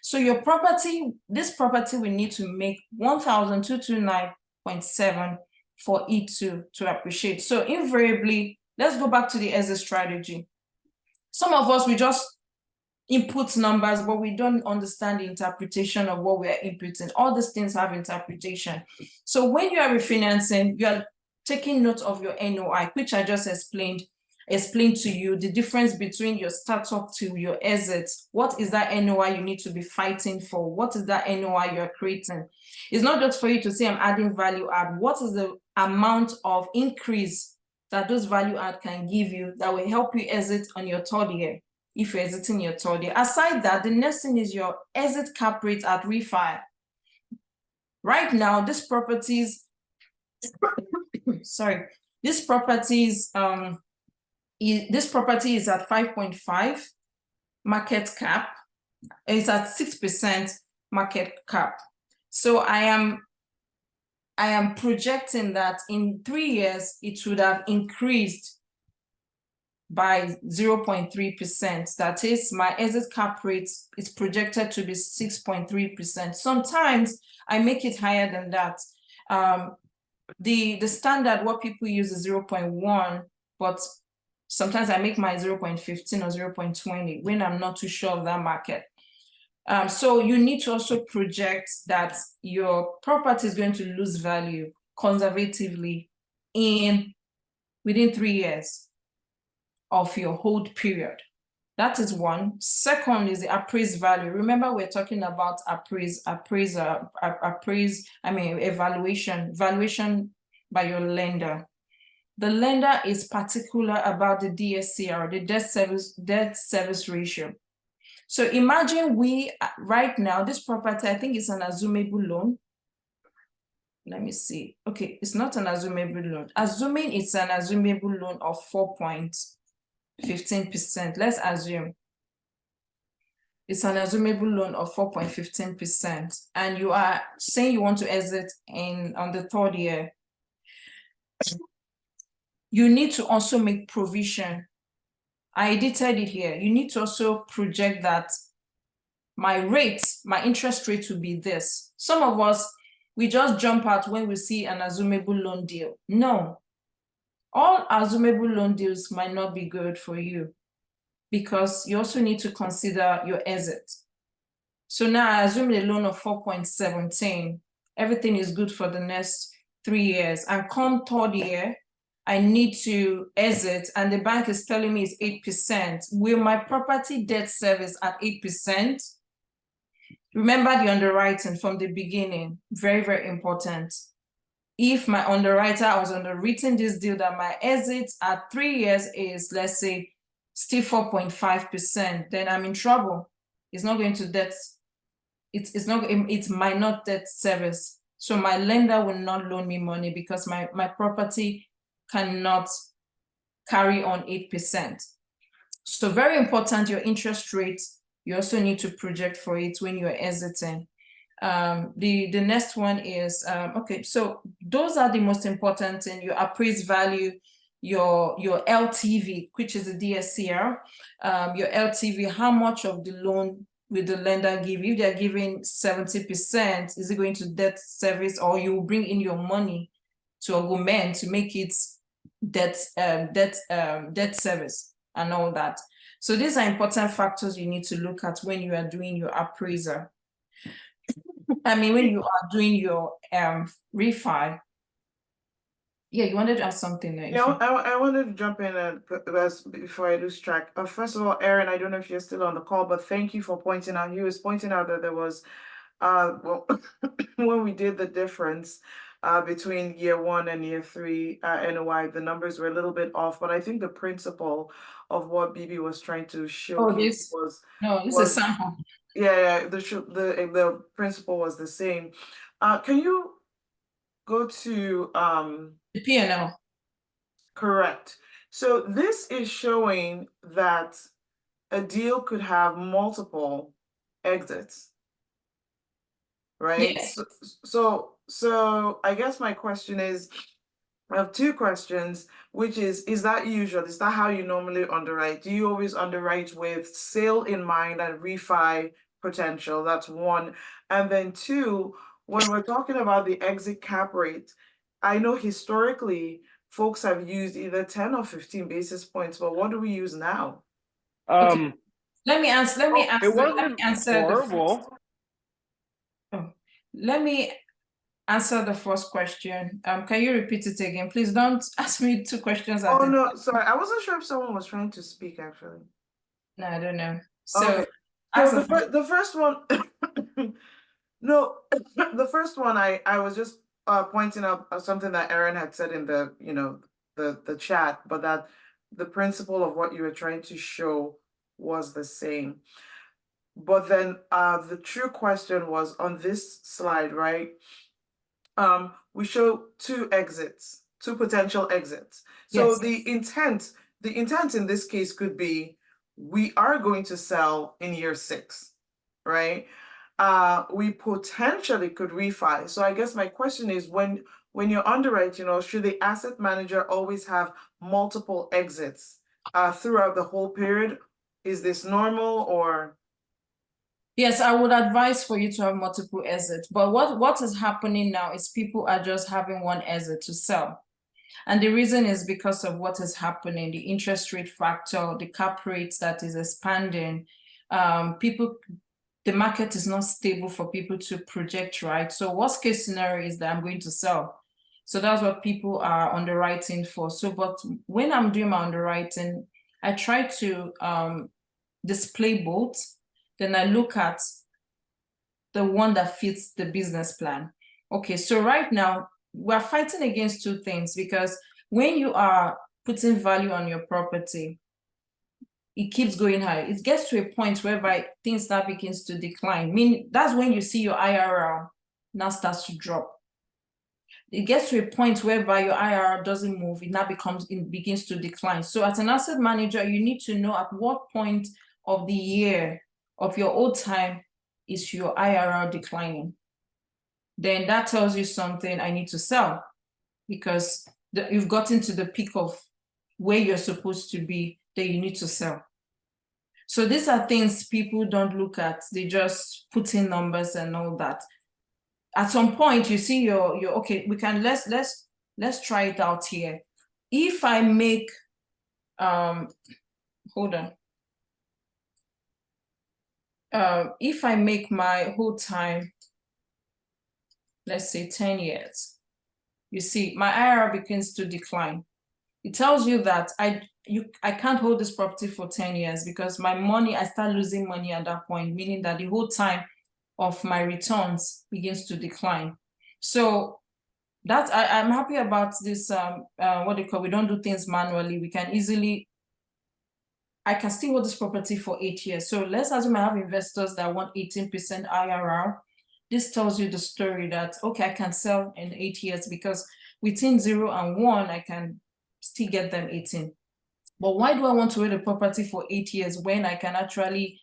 So your property, this property will need to make 1,229.7 for it to appreciate. So invariably, let's go back to the exit strategy. Some of us, we just input numbers, but we don't understand the interpretation of what we are inputting. All these things have interpretation. So when you are refinancing, you are taking note of your NOI, which I just explained to you, the difference between your startup to your exit. What is that NOI you need to be fighting for? What is that NOI you're creating? It's not just for you to say I'm adding value add. What is the amount of increase that those value add can give you that will help you exit on your third year, if you're exiting your third year? Aside that, the next thing is your exit cap rate at refi. Right now, this property is at 5.5 market cap. It's at 6% market cap. So I am projecting that in 3 years it would have increased by 0.3%. That is, my exit cap rate is projected to be 6.3%. Sometimes I make it higher than that. The standard, what people use is 0.1, but sometimes I make my 0.15 or 0.20 when I'm not too sure of that market. So you need to also project that your property is going to lose value conservatively within 3 years of your hold period. That is one. Second is the appraised value. Remember, we're talking about valuation by your lender. the lender is particular about the DSCR, the debt service ratio. So imagine right now, this property, I think it's an assumable loan. Let me see. Okay, it's not an assumable loan. Assuming it's an assumable loan of 4.15%. Let's assume it's an assumable loan of 4.15%, and you are saying you want to exit on the third year. You need to also make provision. I edited it here. You need to also project that my interest rate will be this. Some of us, we just jump out when we see an assumable loan deal. No, all assumable loan deals might not be good for you, because you also need to consider your exit. So now I assume a loan of 4.17. Everything is good for the next 3 years. And come third year, I need to exit, and the bank is telling me it's 8%. Will my property debt service at 8%? Remember the underwriting from the beginning, very, very important. If my underwriter was underwritten this deal that my exit at 3 years is, let's say, still 4.5%, then I'm in trouble. It's not going to debt, it might not debt service. So my lender will not loan me money because my property cannot carry on 8%. So very important, your interest rate, you also need to project for it when you're exiting. The next one is, okay, so those are the most important thing: your appraised value, your LTV, which is the DSCR, your LTV, how much of the loan will the lender give? If they're giving 70%, is it going to debt service, or you bring in your money to augment to make it debt service and all that? So these are important factors you need to look at when you are doing your appraiser. I mean, when you are doing your refi. Yeah, you wanted to ask something there. Yeah, I wanted to jump in before I lose track. First of all, Aaron, I don't know if you're still on the call, but thank you for pointing out. He was pointing out that there was, well, when we did the difference between year 1 and year 3 NOI, the numbers were a little bit off. But I think the principle of what Bibi was trying to showcase this is a sample. Yeah, the principle was the same. Can you go to the P&L? Correct. So this is showing that a deal could have multiple exits, right? Yes. So I guess my question is, I have 2 questions, which is that usual? Is that how you normally underwrite? Do you always underwrite with sale in mind and refi potential? That's 1. And then 2, when we're talking about the exit cap rate, I know historically folks have used either 10 or 15 basis points, but what do we use now? Okay. Let me answer. It wasn't horrible. Let me answer the first question. Can you repeat it again? Please don't ask me 2 questions at Oh, no, sorry. I wasn't sure if someone was trying to speak, actually. No, I don't know. So, okay. So the first one, no, the first one, I was just pointing out something that Aaron had said in the, the chat, but that the principle of what you were trying to show was the same. But then the true question was on this slide, right? We show 2 exits, 2 potential exits. So yes. the intent in this case could be, we are going to sell in year 6, right? We potentially could refi. So I guess my question is, when you're underwriting, should the asset manager always have multiple exits throughout the whole period? Is this normal, or? Yes, I would advise for you to have multiple exits. But what is happening now is people are just having one exit to sell. And the reason is because of what is happening, the interest rate factor, the cap rates that is expanding. The market is not stable for people to project, right? So worst case scenario is that I'm going to sell. So that's what people are underwriting for. So, but when I'm doing my underwriting, I try to display both. Then I look at the one that fits the business plan. Okay, so right now we're fighting against 2 things, because when you are putting value on your property, it keeps going high. It gets to a point whereby things start begins to decline. Meaning that's when you see your IRR now starts to drop. It gets to a point whereby your IRR doesn't move, it begins to decline. So as an asset manager, you need to know at what point of the year of your old time is your IRR declining. Then that tells you something, I need to sell, because you've gotten to the peak of where you're supposed to be, that you need to sell. So these are things people don't look at. They just put in numbers and all that. At some point, you see your okay, we can let's try it out here. If I make hold on. If I make my whole time, let's say 10 years, you see my IRR begins to decline. It tells you that I can't hold this property for 10 years because my money, I start losing money at that point, meaning that the whole time of my returns begins to decline. So that I'm happy about this, what they call, we don't do things manually. We can easily, I can still hold this property for 8 years. So let's assume I have investors that want 18% IRR. This tells you the story that, okay, I can sell in 8 years because within 0 and 1, I can still get them 18. But why do I want to hold a property for 8 years when I can actually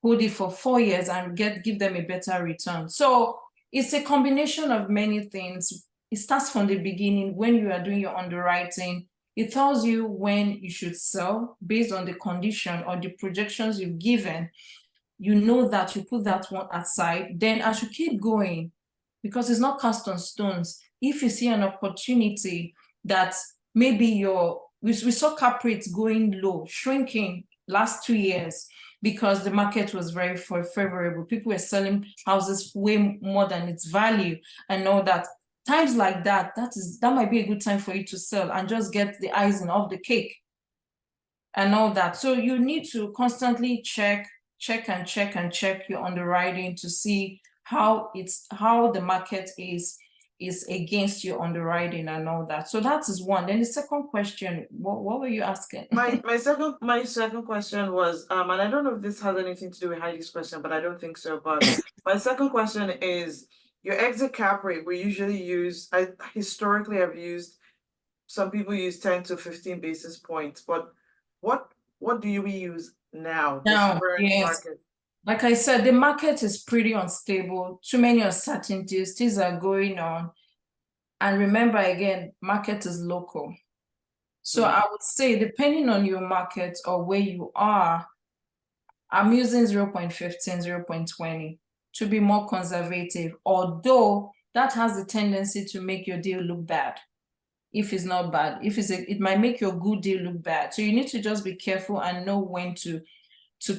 hold it for 4 years and give them a better return? So it's a combination of many things. It starts from the beginning when you are doing your underwriting. It tells you when you should sell based on the condition or the projections you've given. You know that you put that one aside. Then as you keep going, because it's not cast on stones, if you see an opportunity that maybe we saw cap rates going low, shrinking last 2 years because the market was very favorable. People were selling houses way more than its value and all that. Times like that might be a good time for you to sell and just get the icing off the cake and all that. So you need to constantly check your underwriting to see how the market is against your underwriting and all that. So that is one. Then the second question, what were you asking? My second question was, and I don't know if this has anything to do with Heidi's question, but I don't think so. But my second question is, your exit cap rate, we usually use, historically I've used, some people use 10 to 15 basis points, but what do we use now? Now, yes. Market? Like I said, the market is pretty unstable. Too many uncertainties. Things are going on. And remember, again, market is local. So I would say, depending on your market or where you are, I'm using 0.15, 0.20 to be more conservative, although that has the tendency to make your deal look bad. If it's not bad, it might make your good deal look bad. So you need to just be careful and know when to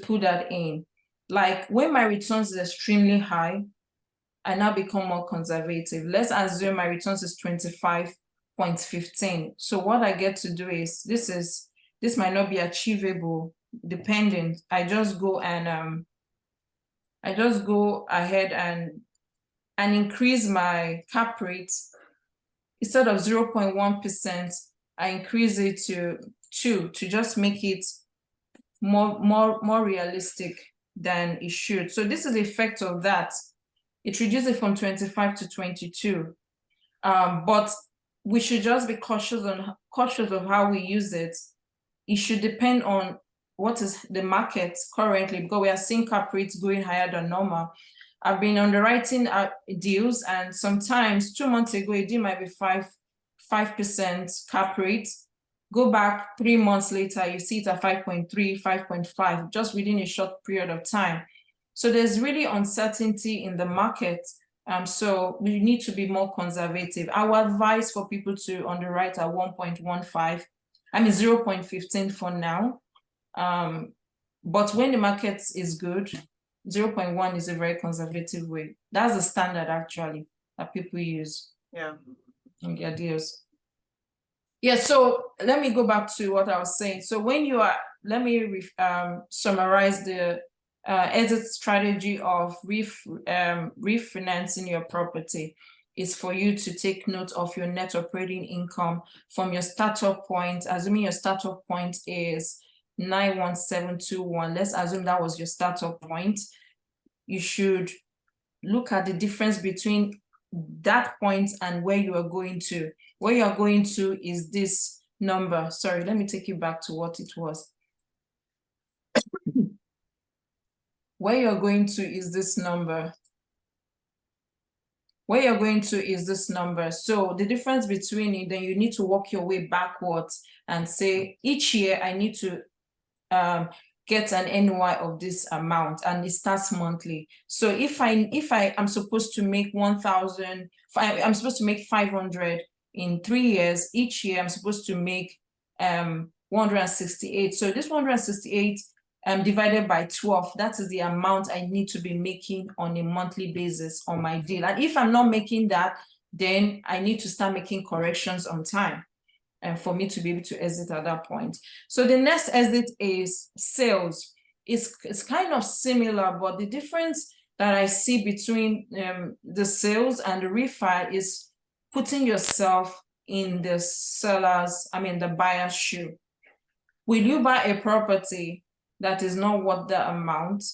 put that in. Like when my returns is extremely high, I now become more conservative. Let's assume my returns is 25.15. So what I get to do is, this might not be achievable, depending. I just go ahead and increase my cap rate. Instead of 0.1%, I increase it to 2 to just make it more realistic than it should. So this is the effect of that. It reduces it from 25 to 22. But we should just be cautious of how we use it. It should depend on what is the market currently, because we are seeing cap rates going higher than normal. I've been underwriting deals, and sometimes 2 months ago, a deal might be 5% cap rate. Go back 3 months later, you see it at 5.3, 5.5, just within a short period of time. So there's really uncertainty in the market. So we need to be more conservative. Our advice for people to underwrite at 1.15, 0.15 for now. But when the market is good, 0.1 is a very conservative way. That's the standard actually that people use. Yeah. In their deals. Yeah, so let me go back to what I was saying. So when you are, let me summarize the exit strategy of refinancing your property. is for you to take note of your net operating income from your startup point, assuming your startup point is 91721. Let's assume that was your startup point. You should look at the difference between that point and where you are going to. Where you are going to is this number. Sorry, let me take you back to what it was. Where you're going to is this number. Where you're going to is this number. So the difference between it, then you need to work your way backwards and say, each year I need to get an NOI of this amount, and it starts monthly. So if I am supposed to make 1,000, I'm supposed to make 500 in 3 years, each year I'm supposed to make 168. So this 168 divided by 12, that is the amount I need to be making on a monthly basis on my deal. And if I'm not making that, then I need to start making corrections on time and for me to be able to exit at that point. So the next exit is sales. It's kind of similar, but the difference that I see between the sales and the refi is putting yourself in the the buyer's shoe. Will you buy a property that is not worth the amount?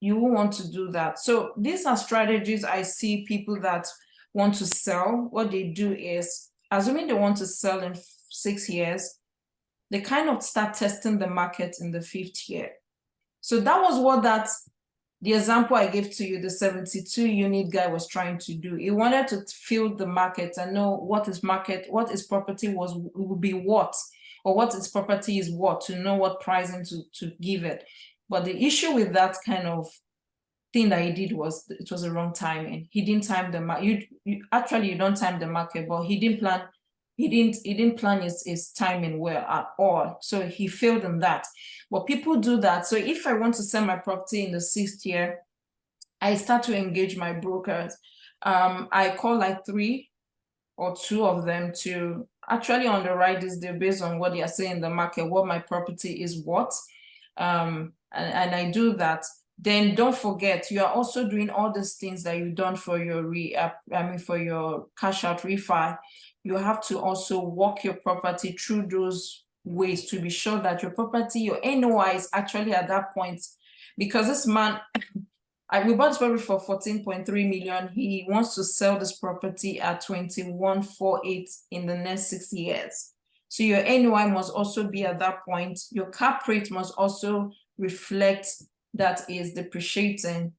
You won't want to do that. So these are strategies I see people that want to sell. What they do is, assuming they want to sell in 6 years, they kind of start testing the market in the 5th year. So that was what the example I gave to you, the 72 unit guy was trying to do. He wanted to feel the market and know what his property would be worth, or what its property is worth, to know what pricing to give it. But the issue with that kind of thing that he did was, it was the wrong timing. He didn't time the market. Actually, you don't time the market, but he didn't plan his timing well at all. So he failed in that. But people do that. So if I want to sell my property in the 6th year, I start to engage my brokers. I call like 3 or 2 of them to actually underwrite this deal based on what they are saying in the market, what my property is worth. And I do that. Then don't forget, you are also doing all these things that you've done for your for your cash out refi. You have to also walk your property through those ways to be sure that your property, your NOI is actually at that point. Because this man, we bought this property for 14.3 million. He wants to sell this property at 21.48 in the next 6 years. So your NOI must also be at that point. Your cap rate must also reflect that is depreciating,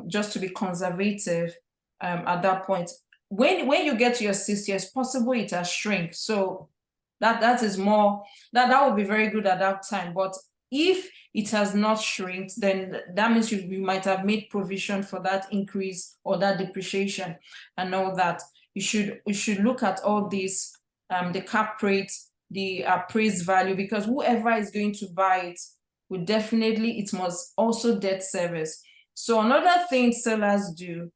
just to be conservative at that point. When you get to your 6 years, possible it has shrink. So that is more, that would be very good at that time. But if it has not shrunk, then that means you might have made provision for that increase or that depreciation and all that. You should look at all these, the cap rate, the appraised value, because whoever is going to buy it will definitely, it must also debt service. So another thing sellers do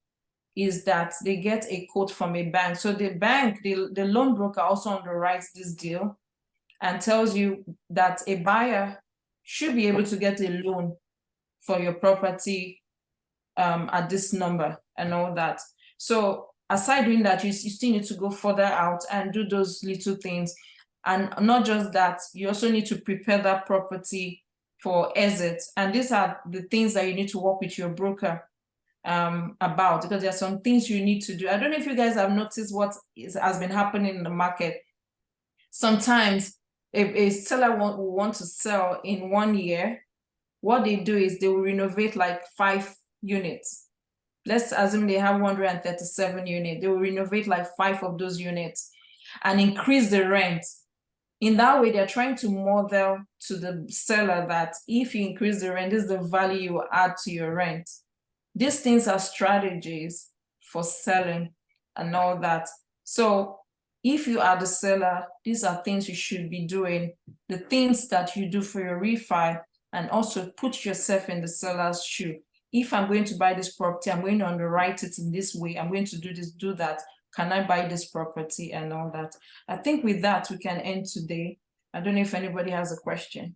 is that they get a quote from a bank. So the bank, the loan broker also underwrites this deal and tells you that a buyer should be able to get a loan for your property at this number and all that. So aside doing that, you still need to go further out and do those little things. And not just that, you also need to prepare that property for exit. And these are the things that you need to work with your broker about, because there are some things you need to do. I don't know if you guys have noticed what has been happening in the market. Sometimes if a seller will want to sell in 1 year, what they do is they will renovate like 5 units. Let's assume they have 137 units. They will renovate like 5 of those units and increase the rent. In that way, they're trying to model to the seller that if you increase the rent, this is the value you add to your rent. These things are strategies for selling and all that. So if you are the seller, these are things you should be doing, the things that you do for your refi, and also put yourself in the seller's shoe. If I'm going to buy this property, I'm going to underwrite it in this way, I'm going to do this, do that. Can I buy this property and all that? I think with that, we can end today. I don't know if anybody has a question.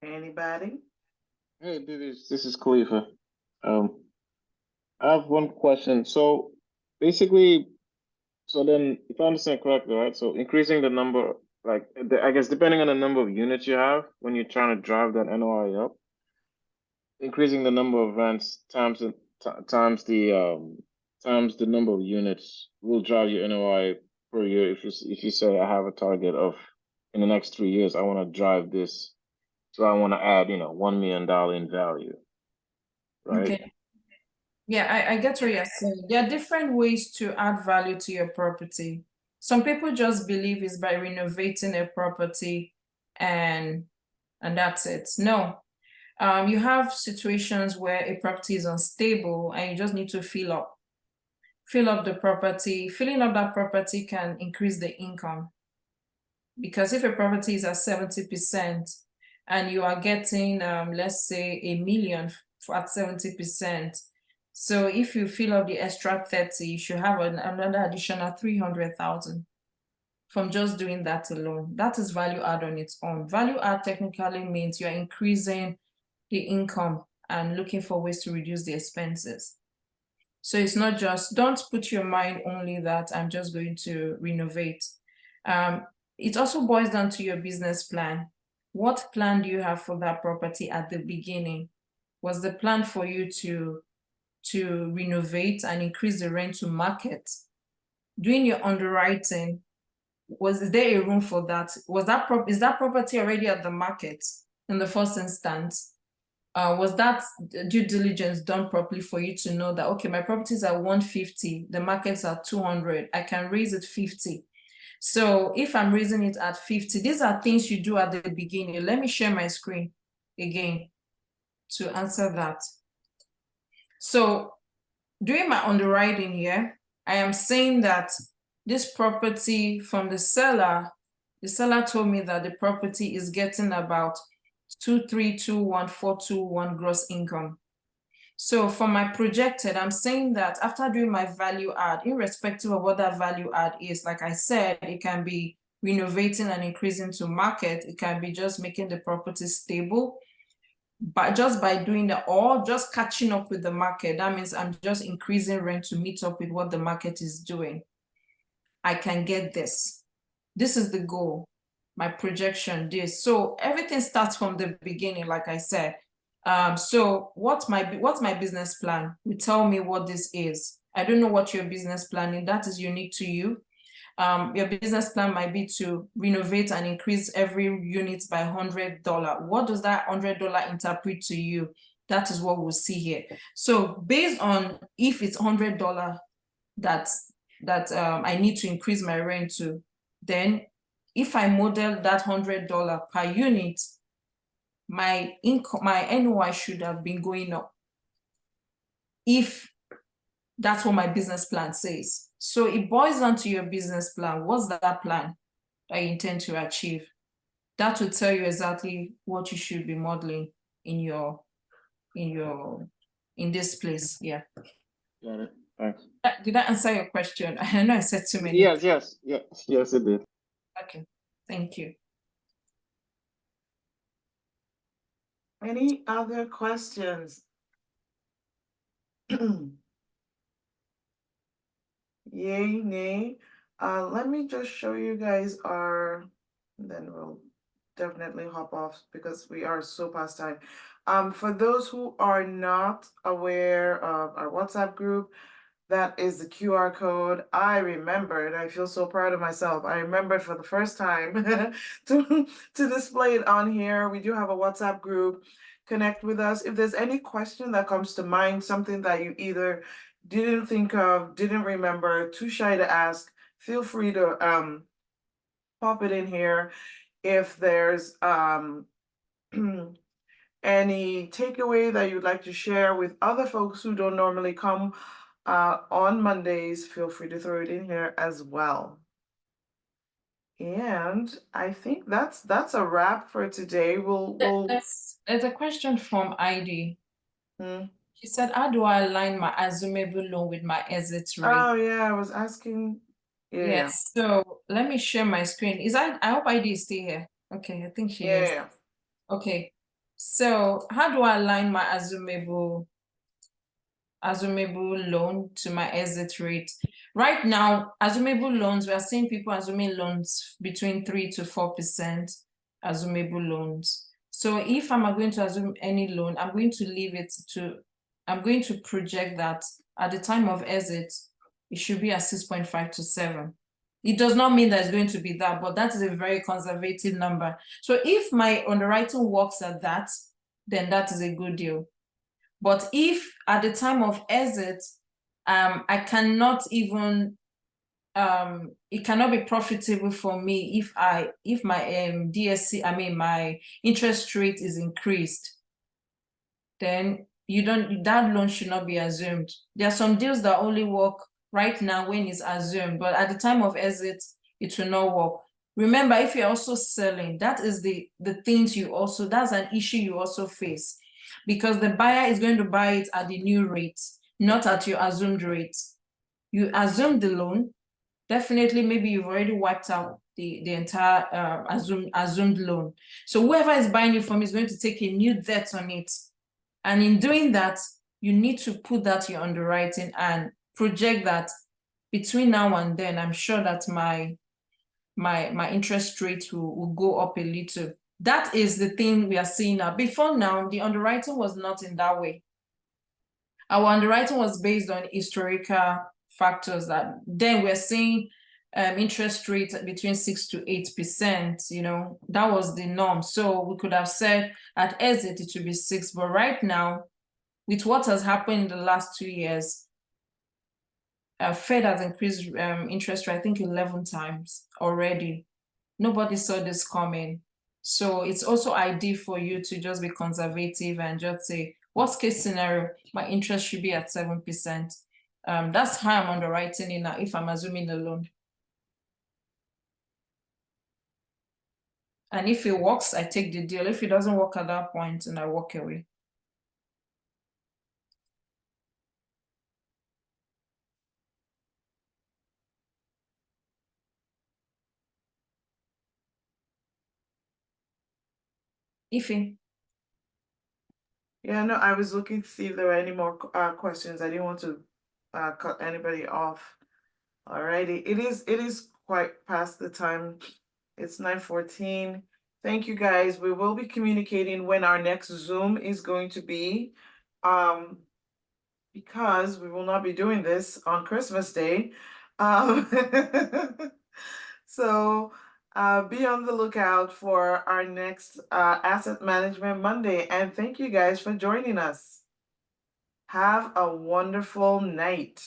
Anybody? Hey, this is Khalifa. I have one question. So basically, so then, if I understand correctly, right? So increasing the number, like I guess depending on the number of units you have when you're trying to drive that NOI up, increasing the number of rents times the number of units will drive your NOI per year. If you say I have a target of in the next 3 years, I want to drive this, so I want to add, $1 million in value, right? Okay. Yeah, I get what you're saying. There are different ways to add value to your property. Some people just believe it's by renovating a property and that's it. No. You have situations where a property is unstable and you just need to fill up the property. Filling up that property can increase the income. Because if a property is at 70% and you are getting, let's say, $1 million at 70%, so if you fill up the extra 30, you should have another additional 300,000 from just doing that alone. That is value add on its own. Value add technically means you're increasing the income and looking for ways to reduce the expenses. So it's not just, don't put your mind only that I'm just going to renovate. It also boils down to your business plan. What plan do you have for that property at the beginning? Was the plan for you to renovate and increase the rent to market? Doing your underwriting, was there a room for that? Is that property already at the market in the first instance? Was that due diligence done properly for you to know that, okay, my property is at 150, the market's at 200, I can raise it 50. So if I'm raising it at 50, these are things you do at the beginning. Let me share my screen again to answer that. So during my underwriting here, I am saying that this property from the seller told me that the property is getting about 2,321,421 gross income. So for my projected, I'm saying that after doing my value add, irrespective of what that value add is, like I said, it can be renovating and increasing to market. It can be just making the property stable. But just by doing that, or just catching up with the market, that means I'm just increasing rent to meet up with what the market is doing. I can get this. This is the goal, my projection, this. So everything starts from the beginning, like I said. So what's my business plan? You tell me what this is. I don't know what your business plan is. That is unique to you. Your business plan might be to renovate and increase every unit by $100. What does that $100 interpret to you? That is what we'll see here. So based on if it's $100 that I need to increase my rent to, then if I model that $100 per unit, my income, my NOI should have been going up if that's what my business plan says. So it boils down to your business plan. What's that plan that you intend to achieve? That will tell you exactly what you should be modeling in this place. Yeah. Got it. Thanks. Did I answer your question? I know I said too many. Yes, it did. Okay, thank you. Any other questions? Yay, nay. Let me just show you guys then we'll definitely hop off because we are so past time. For those who are not aware of our WhatsApp group, that is the QR code. I remembered. I feel so proud of myself. I remembered for the first time to display it on here. We do have a WhatsApp group. Connect with us. If there's any question that comes to mind, something that you either didn't think of, didn't remember, too shy to ask, feel free to pop it in here. If there's any takeaway that you'd like to share with other folks who don't normally come on Mondays, feel free to throw it in here as well. And I think that's a wrap for today. There's a question from ID. She said, how do I align my assumable loan with my exit rate? Oh yeah, I was asking. Yeah. Yes. So let me share my screen. I hope ID is still here. Okay, I think she is. Yeah. Okay. So how do I align my assumable loan to my exit rate? Right now, assumable loans, we are seeing people assuming loans between 3 to 4% assumable loans. So if I'm going to assume any loan, I'm going to project that at the time of exit, it should be at 6.5 to 7. It does not mean that it's going to be that, but that is a very conservative number. So if my underwriting works at that, then that is a good deal. But if at the time of exit, I cannot even, it cannot be profitable for me if my DSC, my interest rate is increased, then that loan should not be assumed. There are some deals that only work right now when it's assumed, but at the time of exit, it will not work. Remember, if you're also selling, that is the things that's an issue you also face, because the buyer is going to buy it at the new rate, not at your assumed rate. You assume the loan, definitely maybe you've already wiped out the entire assumed loan. So whoever is buying it from is going to take a new debt on it. And in doing that, you need to put that in your underwriting and project that between now and then, I'm sure that my interest rate will go up a little. That is the thing we are seeing now. Before now, the underwriting was not in that way. Our underwriting was based on historical factors that then we're seeing interest rate between 6 to 8%, that was the norm. So we could have said at exit it should be 6, but right now, with what has happened in the last 2 years, Fed has increased interest rate, I think 11 times already. Nobody saw this coming. So it's also ideal for you to just be conservative and just say, worst case scenario, my interest should be at 7%. That's how I'm underwriting it now if I'm assuming the loan. And if it works, I take the deal. If it doesn't work at that point, then I walk away. Ife. Yeah, no, I was looking to see if there were any more questions. I didn't want to cut anybody off. Alrighty, it is quite past the time. It's 9:14. Thank you guys. We will be communicating when our next Zoom is going to be. Because we will not be doing this on Christmas Day. So be on the lookout for our next Asset Management Monday. And thank you guys for joining us. Have a wonderful night.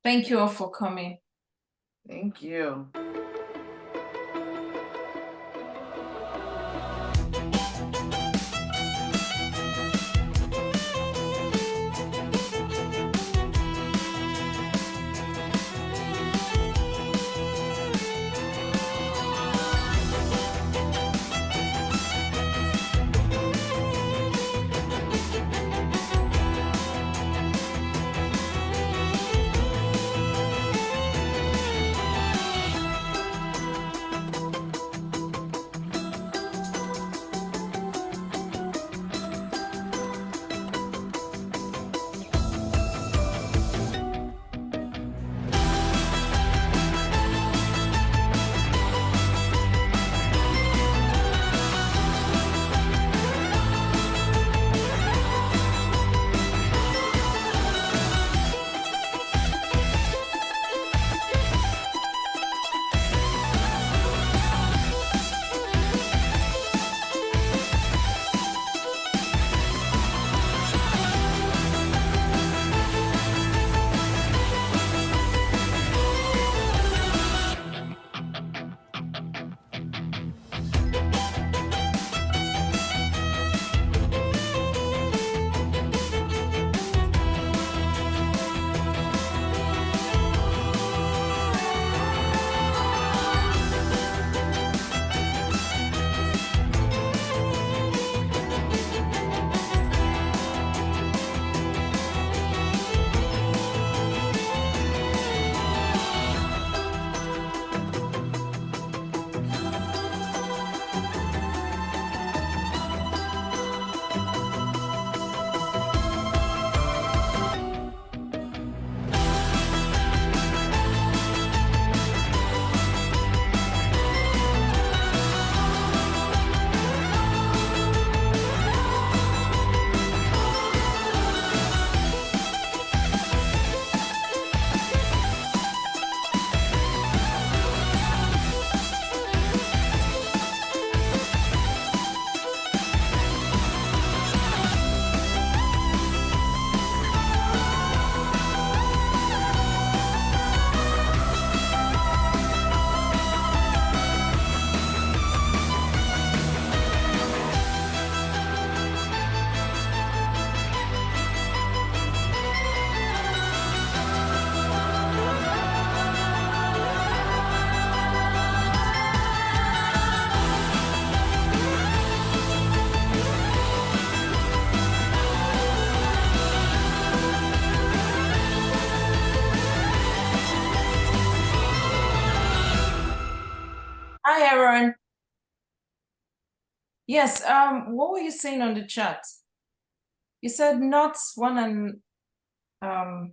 Thank you all for coming. Thank you. Fern. Yes, what were you saying on the chat? You said not one and